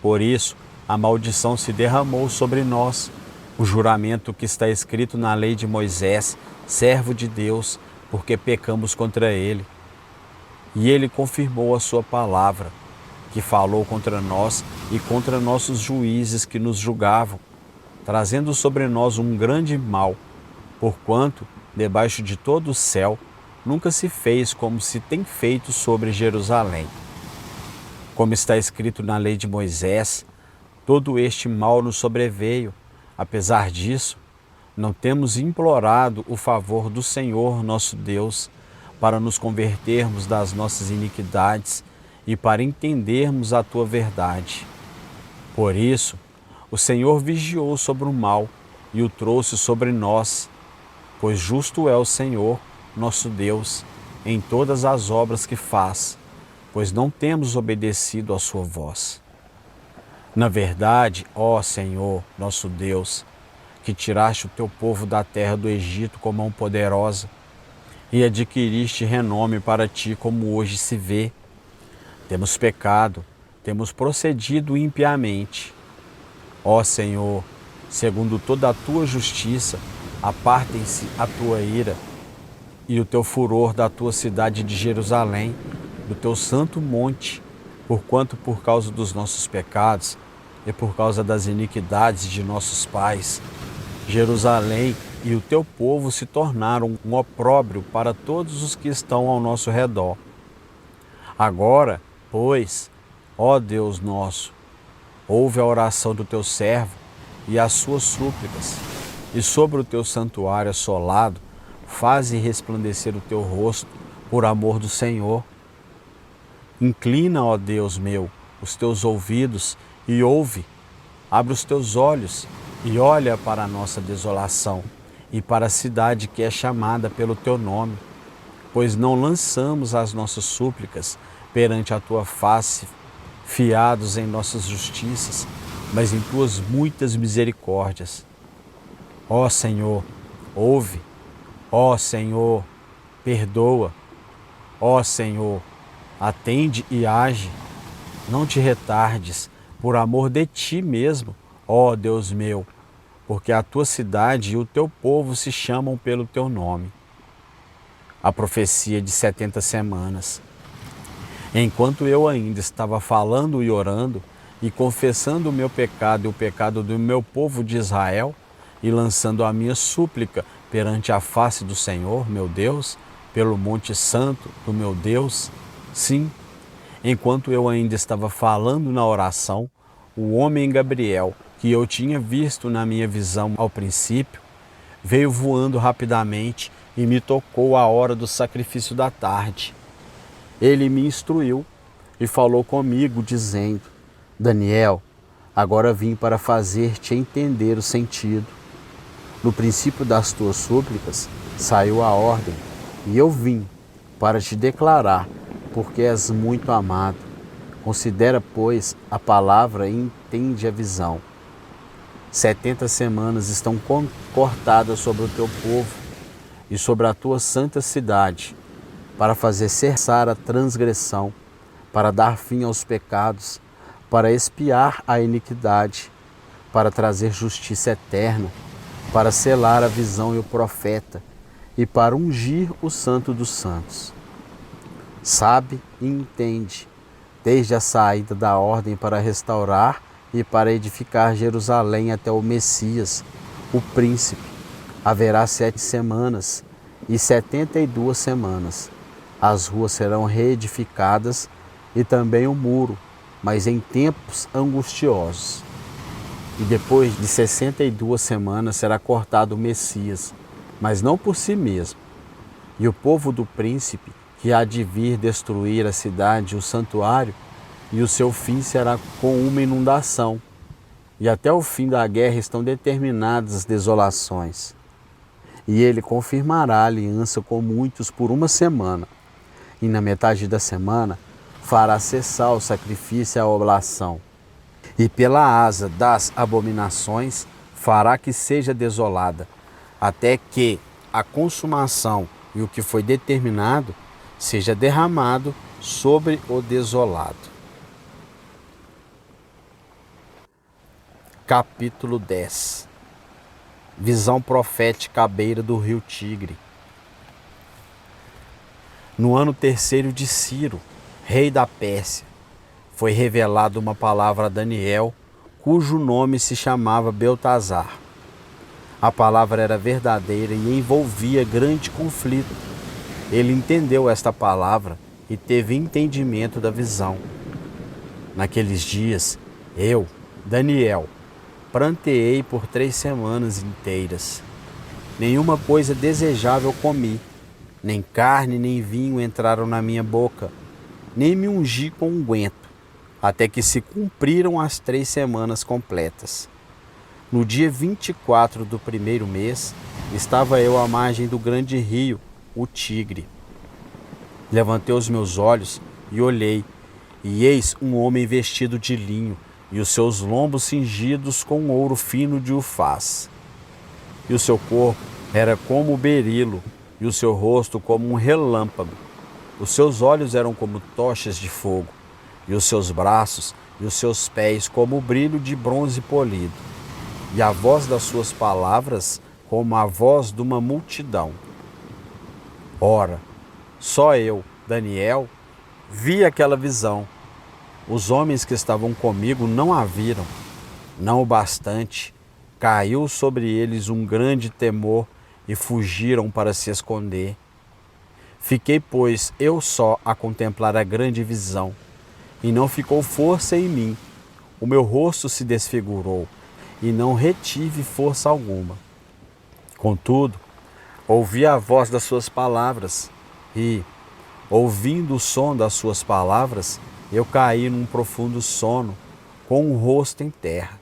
Por isso, a maldição se derramou sobre nós, o juramento que está escrito na lei de Moisés, servo de Deus, porque pecamos contra ele. E ele confirmou a sua palavra, que falou contra nós e contra nossos juízes que nos julgavam, trazendo sobre nós um grande mal, porquanto, debaixo de todo o céu, nunca se fez como se tem feito sobre Jerusalém. Como está escrito na lei de Moisés, todo este mal nos sobreveio. Apesar disso, não temos implorado o favor do Senhor nosso Deus, para nos convertermos das nossas iniquidades e para entendermos a tua verdade. Por isso, o Senhor vigiou sobre o mal e o trouxe sobre nós, pois justo é o Senhor, nosso Deus, em todas as obras que faz, pois não temos obedecido à sua voz. Na verdade, ó Senhor, nosso Deus, que tiraste o teu povo da terra do Egito com mão poderosa, e adquiriste renome para ti, como hoje se vê. Temos pecado, temos procedido impiamente. Ó Senhor, segundo toda a tua justiça, Apartem-se a tua ira e o teu furor da tua cidade de Jerusalém, do teu santo monte, porquanto por causa dos nossos pecados e por causa das iniquidades de nossos pais, Jerusalém e o teu povo se tornaram um opróbrio para todos os que estão ao nosso redor. Agora, pois, ó Deus nosso, ouve a oração do teu servo e as suas súplicas, e sobre o teu santuário assolado, faze resplandecer o teu rosto por amor do Senhor. Inclina, ó Deus meu, os teus ouvidos e ouve. Abre os teus olhos e olha para a nossa desolação e para a cidade que é chamada pelo teu nome. Pois não lançamos as nossas súplicas perante a tua face, fiados em nossas justiças, mas em tuas muitas misericórdias. Ó Senhor, ouve. Ó Senhor, perdoa. Ó Senhor, atende e age. Não te retardes, por amor de ti mesmo, ó Deus meu, porque a tua cidade e o teu povo se chamam pelo teu nome. A profecia de 70 semanas. Enquanto eu ainda estava falando e orando, e confessando o meu pecado e o pecado do meu povo de Israel, e lançando a minha súplica perante a face do Senhor, meu Deus, pelo monte santo do meu Deus, sim, enquanto eu ainda estava falando na oração, o homem Gabriel, que eu tinha visto na minha visão ao princípio, veio voando rapidamente e me tocou à hora do sacrifício da tarde. Ele me instruiu e falou comigo, dizendo: Daniel, agora vim para fazer-te entender o sentido. No princípio das tuas súplicas saiu a ordem, e eu vim para te declarar, porque és muito amado. Considera, pois, a palavra e entende a visão. 70 semanas estão cortadas sobre o teu povo e sobre a tua santa cidade, para fazer cessar a transgressão, para dar fim aos pecados, para expiar a iniquidade, para trazer justiça eterna, para selar a visão e o profeta, e para ungir o santo dos santos. Sabe e entende, desde a saída da ordem para restaurar e para edificar Jerusalém até o Messias, o príncipe, haverá 7 semanas e 72 semanas. As ruas serão reedificadas e também o muro, mas em tempos angustiosos. E depois de 62 semanas será cortado o Messias, mas não por si mesmo. E o povo do príncipe, que há de vir destruir a cidade e o santuário, e o seu fim será com uma inundação. E até o fim da guerra estão determinadas as desolações. E ele confirmará a aliança com muitos por 1 semana. E na metade da semana fará cessar o sacrifício e a oblação. E pela asa das abominações fará que seja desolada, até que a consumação e o que foi determinado seja derramado sobre o desolado. Capítulo 10. Visão profética à beira do rio Tigre. No ano 3º de Ciro, rei da Pérsia, foi revelada uma palavra a Daniel, cujo nome se chamava Beltazar. A palavra era verdadeira e envolvia grande conflito. Ele entendeu esta palavra e teve entendimento da visão. Naqueles dias, eu, Daniel, pranteei por 3 semanas inteiras. Nenhuma coisa desejável comi, nem carne nem vinho entraram na minha boca, nem me ungi com unguento, até que se cumpriram as 3 semanas completas. No dia 24 do 1º mês, estava eu à margem do grande rio, o Tigre. Levantei os meus olhos e olhei, e eis um homem vestido de linho, e os seus lombos cingidos com ouro fino de Ufaz. E o seu corpo era como o berilo, e o seu rosto como um relâmpago. Os seus olhos eram como tochas de fogo, e os seus braços e os seus pés como o brilho de bronze polido. E a voz das suas palavras como a voz de uma multidão. Ora, só eu, Daniel, vi aquela visão. Os homens que estavam comigo não a viram. Não o bastante, caiu sobre eles um grande temor e fugiram para se esconder. Fiquei, pois, eu só a contemplar a grande visão, e não ficou força em mim. O meu rosto se desfigurou, e não retive força alguma. Contudo, ouvi a voz das suas palavras, e, ouvindo o som das suas palavras, eu caí num profundo sono, com o rosto em terra.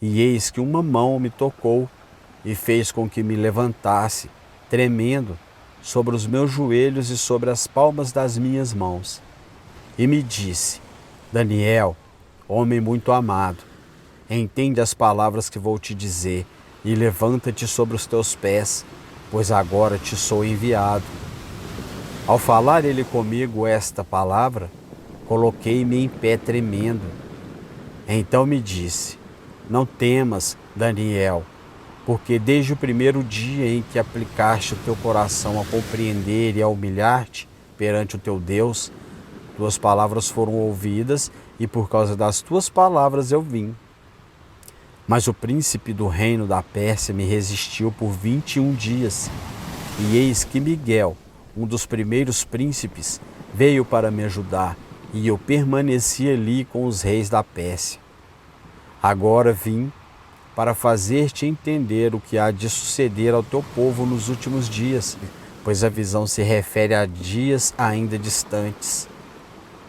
E eis que uma mão me tocou e fez com que me levantasse, tremendo, sobre os meus joelhos e sobre as palmas das minhas mãos. E me disse: Daniel, homem muito amado, entende as palavras que vou te dizer e levanta-te sobre os teus pés, pois agora te sou enviado. Ao falar ele comigo esta palavra, coloquei-me em pé tremendo. Então me disse: Não temas, Daniel, porque desde o primeiro dia em que aplicaste o teu coração a compreender e a humilhar-te perante o teu Deus, tuas palavras foram ouvidas e por causa das tuas palavras eu vim. Mas o príncipe do reino da Pérsia me resistiu por 21 dias. E eis que Miguel, um dos primeiros príncipes, veio para me ajudar, e eu permaneci ali com os reis da Pérsia. Agora vim para fazer-te entender o que há de suceder ao teu povo nos últimos dias, pois a visão se refere a dias ainda distantes.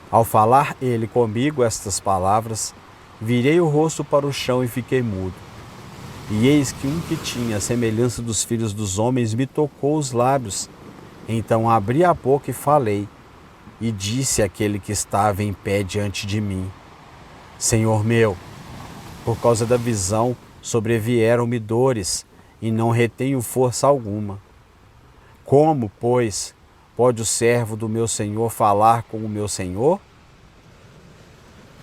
Ao falar ele comigo estas palavras, virei o rosto para o chão e fiquei mudo. E eis que um que tinha a semelhança dos filhos dos homens me tocou os lábios. Então abri a boca e falei, e disse àquele que estava em pé diante de mim: Senhor meu, por causa da visão sobrevieram-me dores, e não retenho força alguma. Como, pois, pode o servo do meu senhor falar com o meu senhor?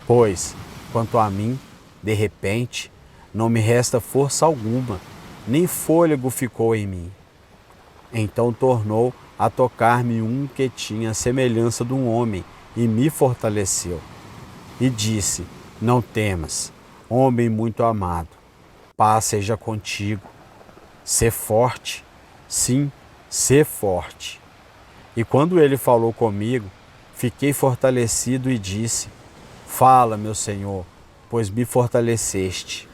Pois, quanto a mim, de repente, não me resta força alguma, nem fôlego ficou em mim. Então tornou a tocar-me um que tinha a semelhança de um homem, e me fortaleceu. E disse: Não temas, homem muito amado, paz seja contigo. Sê forte, sim, sê forte. E quando ele falou comigo, fiquei fortalecido e disse: Fala, meu Senhor, pois me fortaleceste.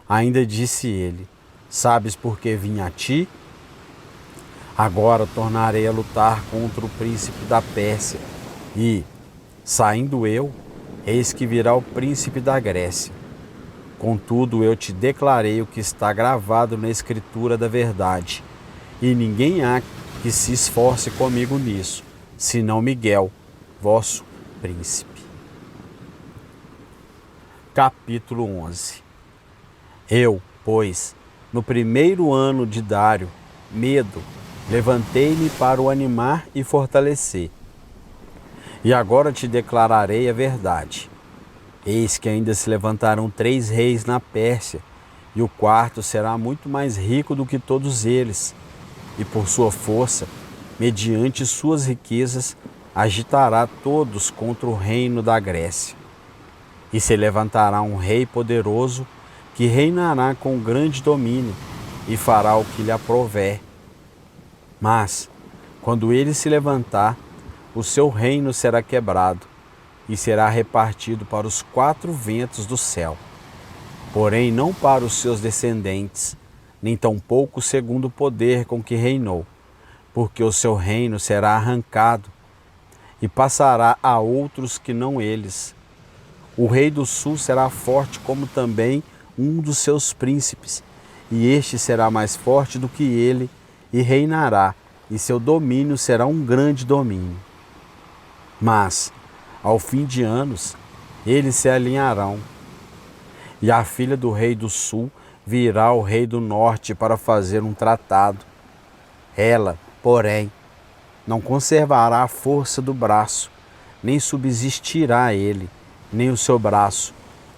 Ainda disse ele: Sabes por que vim a ti? Agora tornarei a lutar contra o príncipe da Pérsia, e, saindo eu, eis que virá o príncipe da Grécia. Contudo, eu te declarei o que está gravado na Escritura da verdade, e ninguém há que se esforce comigo nisso, senão Miguel, vosso príncipe. Capítulo 11. Eu, pois, no primeiro ano de Dário, Medo, levantei-me para o animar e fortalecer. E agora te declararei a verdade. Eis que ainda se levantarão 3 reis na Pérsia, e o quarto será muito mais rico do que todos eles, e por sua força, mediante suas riquezas, agitará todos contra o reino da Grécia. E se levantará um rei poderoso, que reinará com grande domínio, e fará o que lhe aprouver. Mas, quando ele se levantar, o seu reino será quebrado, e será repartido para os 4 ventos do céu. Porém, não para os seus descendentes, nem tampouco segundo o poder com que reinou, porque o seu reino será arrancado, e passará a outros que não eles. O rei do sul será forte como também um dos seus príncipes, e este será mais forte do que ele, e reinará, e seu domínio será um grande domínio. Mas, ao fim de anos, eles se alinharão, e a filha do rei do sul virá ao rei do norte para fazer um tratado. Ela, porém, não conservará a força do braço, nem subsistirá ele, nem o seu braço,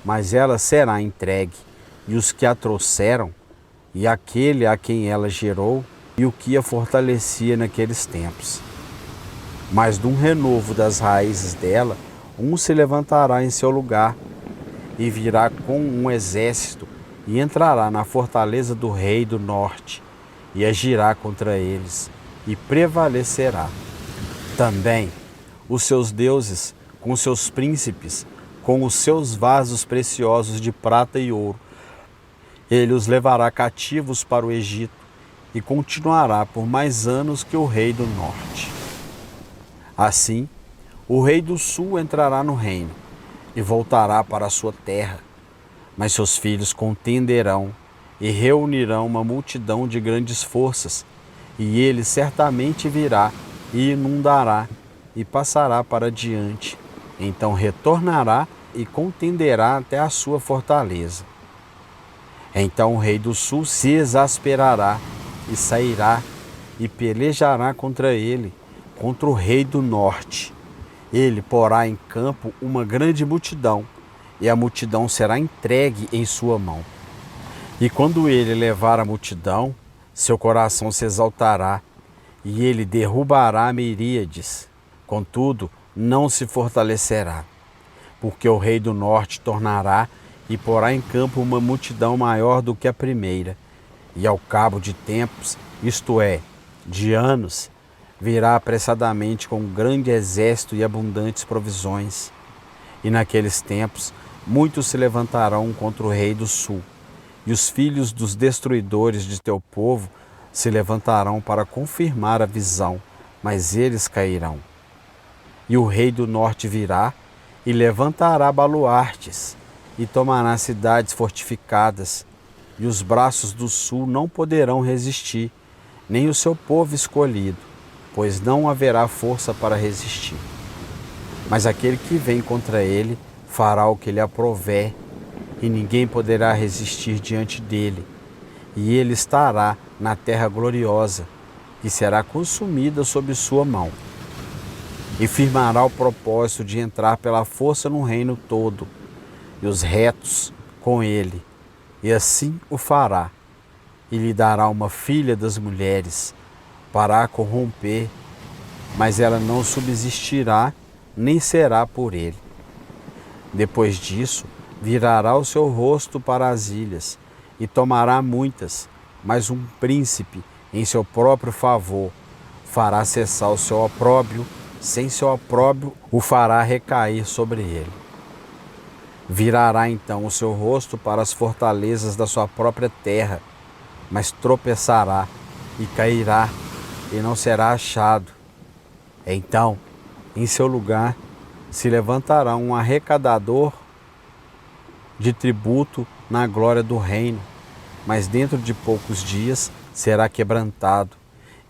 mas ela será entregue, e os que a trouxeram e aquele a quem ela gerou e o que a fortalecia naqueles tempos. Mas de um renovo das raízes dela, um se levantará em seu lugar e virá com um exército e entrará na fortaleza do rei do norte e agirá contra eles e prevalecerá. Também os seus deuses, com seus príncipes, com os seus vasos preciosos de prata e ouro, ele os levará cativos para o Egito e continuará por mais anos que o rei do norte. Assim, o rei do sul entrará no reino e voltará para a sua terra, mas seus filhos contenderão e reunirão uma multidão de grandes forças, e ele certamente virá e inundará e passará para diante. Então retornará e contenderá até a sua fortaleza. Então o rei do sul se exasperará e sairá e pelejará contra ele, contra o rei do norte. Ele porá em campo uma grande multidão, e a multidão será entregue em sua mão. E quando ele levar a multidão, seu coração se exaltará, e ele derrubará miríades. Contudo, não se fortalecerá, porque o rei do norte tornará e porá em campo uma multidão maior do que a primeira. E ao cabo de tempos, isto é, de anos, virá apressadamente com um grande exército e abundantes provisões. E naqueles tempos, muitos se levantarão contra o rei do sul, e os filhos dos destruidores de teu povo se levantarão para confirmar a visão, mas eles cairão. E o rei do norte virá e levantará baluartes e tomará cidades fortificadas, e os braços do sul não poderão resistir, nem o seu povo escolhido, pois não haverá força para resistir. Mas aquele que vem contra ele fará o que lhe aprouver, e ninguém poderá resistir diante dele. E ele estará na terra gloriosa, que será consumida sob sua mão. E firmará o propósito de entrar pela força no reino todo, e os retos com ele. E assim o fará, e lhe dará uma filha das mulheres, para a corromper, mas ela não subsistirá, nem será por ele. Depois disso, virará o seu rosto para as ilhas, e tomará muitas, mas um príncipe, em seu próprio favor, fará cessar o seu opróbrio, sem seu opróbrio o fará recair sobre ele. Virará então o seu rosto para as fortalezas da sua própria terra, mas tropeçará e cairá, e não será achado. Então, em seu lugar, se levantará um arrecadador de tributo na glória do reino, mas dentro de poucos dias será quebrantado,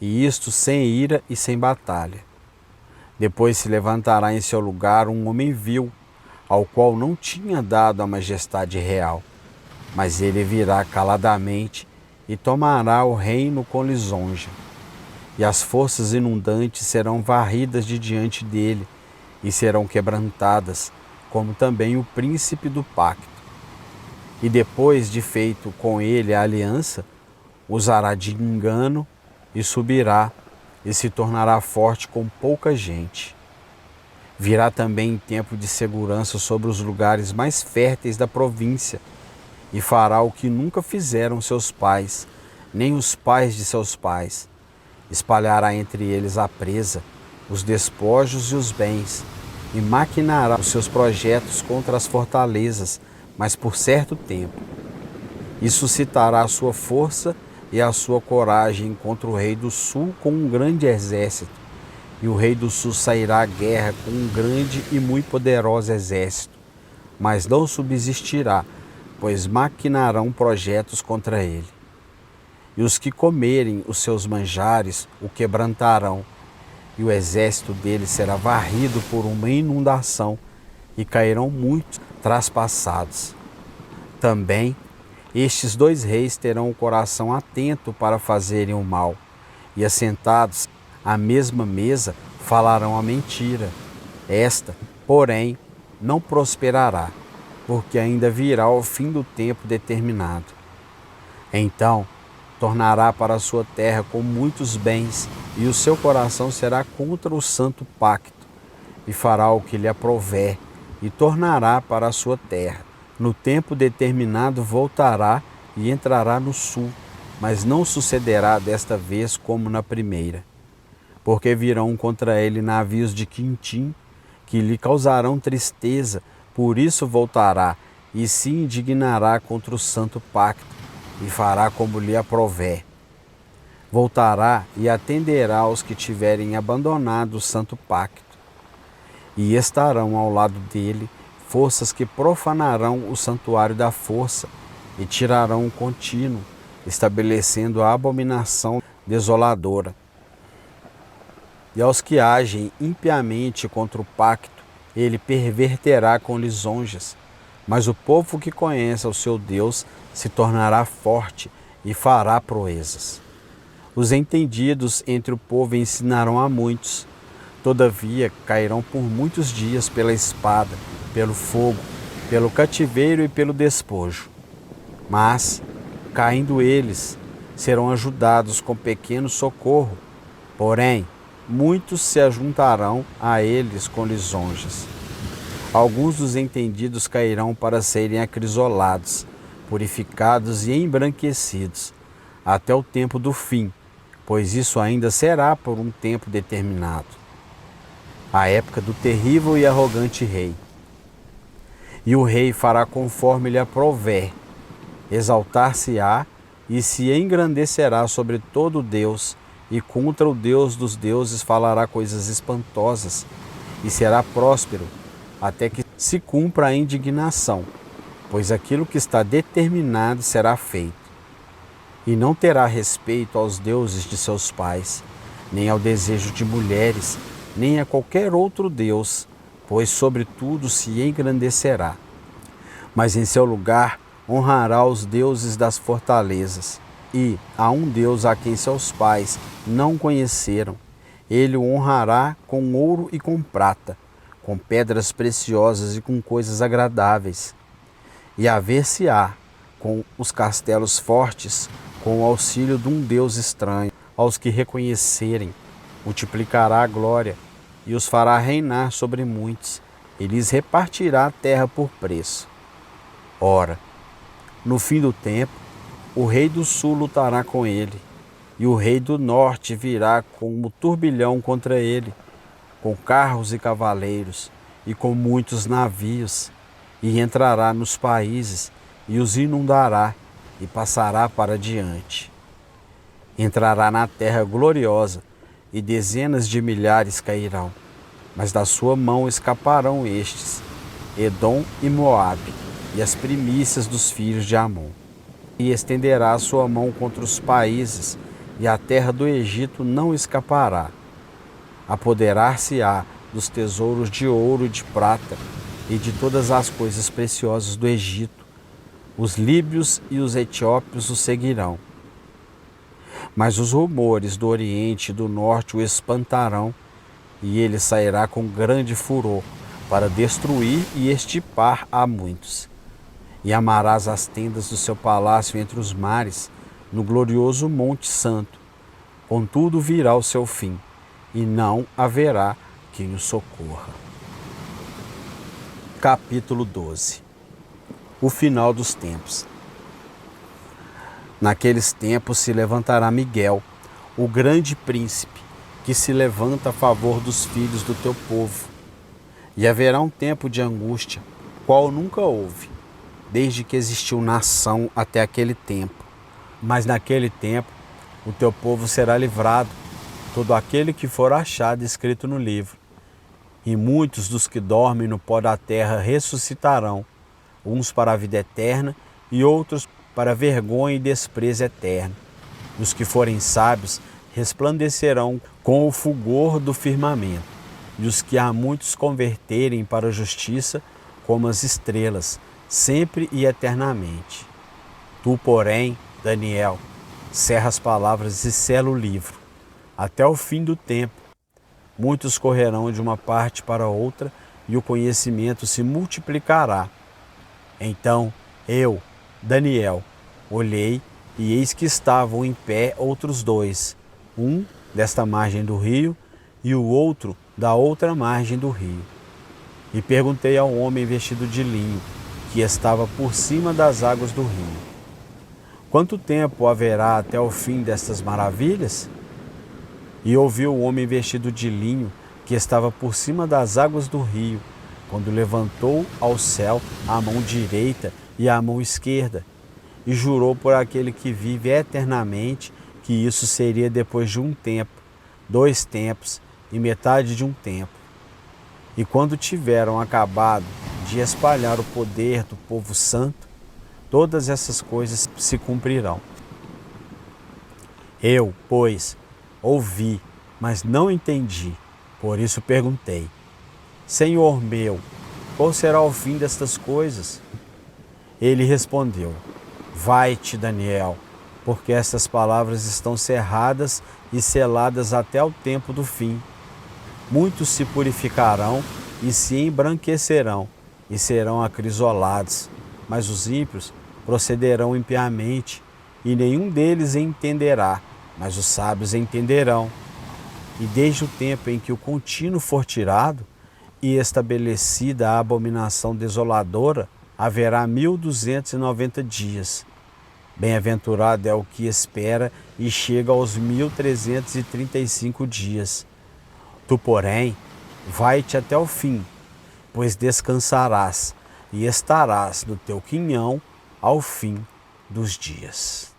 e isto sem ira e sem batalha. Depois se levantará em seu lugar um homem vil, ao qual não tinha dado a majestade real, mas ele virá caladamente e tomará o reino com lisonja. E as forças inundantes serão varridas de diante dele e serão quebrantadas, como também o príncipe do pacto. E depois de feito com ele a aliança, usará de engano e subirá e se tornará forte com pouca gente. Virá também em tempo de segurança sobre os lugares mais férteis da província, e fará o que nunca fizeram seus pais, nem os pais de seus pais. Espalhará entre eles a presa, os despojos e os bens, e maquinará os seus projetos contra as fortalezas, mas por certo tempo. E suscitará a sua força e a sua coragem contra o rei do sul com um grande exército. E o rei do sul sairá à guerra com um grande e muito poderoso exército, mas não subsistirá, pois maquinarão projetos contra ele. E os que comerem os seus manjares o quebrantarão, e o exército dele será varrido por uma inundação, e cairão muitos traspassados. Também estes dois reis terão o coração atento para fazerem o mal, e assentados à mesma mesa falarão a mentira. Esta, porém, não prosperará, porque ainda virá o fim do tempo determinado. Então tornará para a sua terra com muitos bens, e o seu coração será contra o santo pacto, e fará o que lhe aprouver, e tornará para a sua terra. No tempo determinado voltará e entrará no sul, mas não sucederá desta vez como na primeira. Porque virão contra ele navios de Quintim, que lhe causarão tristeza, por isso voltará, e se indignará contra o santo pacto, e fará como lhe aprouver. Voltará e atenderá aos que tiverem abandonado o santo pacto, e estarão ao lado dele forças que profanarão o santuário da força, e tirarão o contínuo, estabelecendo a abominação desoladora. E aos que agem impiamente contra o pacto, ele perverterá com lisonjas. Mas o povo que conhece ao seu Deus se tornará forte e fará proezas. Os entendidos entre o povo ensinarão a muitos. Todavia cairão por muitos dias pela espada, pelo fogo, pelo cativeiro e pelo despojo. Mas, caindo eles, serão ajudados com pequeno socorro. Porém, muitos se ajuntarão a eles com lisonjas. Alguns dos entendidos cairão para serem acrisolados, purificados e embranquecidos, até o tempo do fim, pois isso ainda será por um tempo determinado, a época do terrível e arrogante rei. E o rei fará conforme lhe aprouver, exaltar-se-á e se engrandecerá sobre todo Deus, e contra o Deus dos deuses falará coisas espantosas, e será próspero, até que se cumpra a indignação, pois aquilo que está determinado será feito. E não terá respeito aos deuses de seus pais, nem ao desejo de mulheres, nem a qualquer outro deus, pois sobre tudo se engrandecerá. Mas em seu lugar honrará os deuses das fortalezas, e a um Deus a quem seus pais não conheceram. Ele o honrará com ouro e com prata, com pedras preciosas e com coisas agradáveis. E haver-se-á com os castelos fortes, com o auxílio de um Deus estranho. Aos que reconhecerem, multiplicará a glória e os fará reinar sobre muitos, e lhes repartirá a terra por preço. Ora, no fim do tempo, o rei do sul lutará com ele, e o rei do norte virá como turbilhão contra ele, com carros e cavaleiros, e com muitos navios, e entrará nos países, e os inundará, e passará para diante. Entrará na terra gloriosa, e dezenas de milhares cairão, mas da sua mão escaparão estes, Edom e Moabe, e as primícias dos filhos de Amon. E estenderá a sua mão contra os países, e a terra do Egito não escapará. Apoderar-se-á dos tesouros de ouro e de prata, e de todas as coisas preciosas do Egito. Os líbios e os etíopes o seguirão. Mas os rumores do Oriente e do Norte o espantarão, e ele sairá com grande furor, para destruir e extirpar a muitos. E amarás as tendas do seu palácio entre os mares, no glorioso Monte Santo. Contudo virá o seu fim, e não haverá quem o socorra. Capítulo 12. O final dos tempos. Naqueles tempos se levantará Miguel, o grande príncipe, que se levanta a favor dos filhos do teu povo. E haverá um tempo de angústia, qual nunca houve, desde que existiu nação até aquele tempo. Mas naquele tempo o teu povo será livrado, todo aquele que for achado escrito no livro. E muitos dos que dormem no pó da terra ressuscitarão, uns para a vida eterna e outros para vergonha e desprezo eterno. E os que forem sábios resplandecerão com o fulgor do firmamento, e os que a muitos converterem para a justiça como as estrelas, sempre e eternamente. Tu, porém, Daniel, cerra as palavras e sela o livro, até o fim do tempo. Muitos correrão de uma parte para outra, e o conhecimento se multiplicará. Então eu, Daniel, olhei e eis que estavam em pé outros dois, um desta margem do rio e o outro da outra margem do rio. E perguntei ao homem vestido de linho, que estava por cima das águas do rio: quanto tempo haverá até o fim destas maravilhas? E ouvi o homem vestido de linho, que estava por cima das águas do rio, quando levantou ao céu a mão direita e a mão esquerda, e jurou por aquele que vive eternamente que isso seria depois de um tempo, 2 tempos e metade de um tempo. E quando tiveram acabado de espalhar o poder do povo santo, todas essas coisas se cumprirão. Eu, pois, ouvi, mas não entendi. Por isso perguntei: Senhor meu, qual será o fim destas coisas? Ele respondeu: Vai-te, Daniel, porque estas palavras estão cerradas e seladas até o tempo do fim. Muitos se purificarão e se embranquecerão e serão acrisolados, mas os ímpios procederão impiamente, e nenhum deles entenderá, mas os sábios entenderão. E desde o tempo em que o contínuo for tirado e estabelecida a abominação desoladora, haverá 1290 dias. Bem-aventurado é o que espera e chega aos 1335 dias. Tu, porém, vai-te até o fim, pois descansarás e estarás no teu quinhão ao fim dos dias.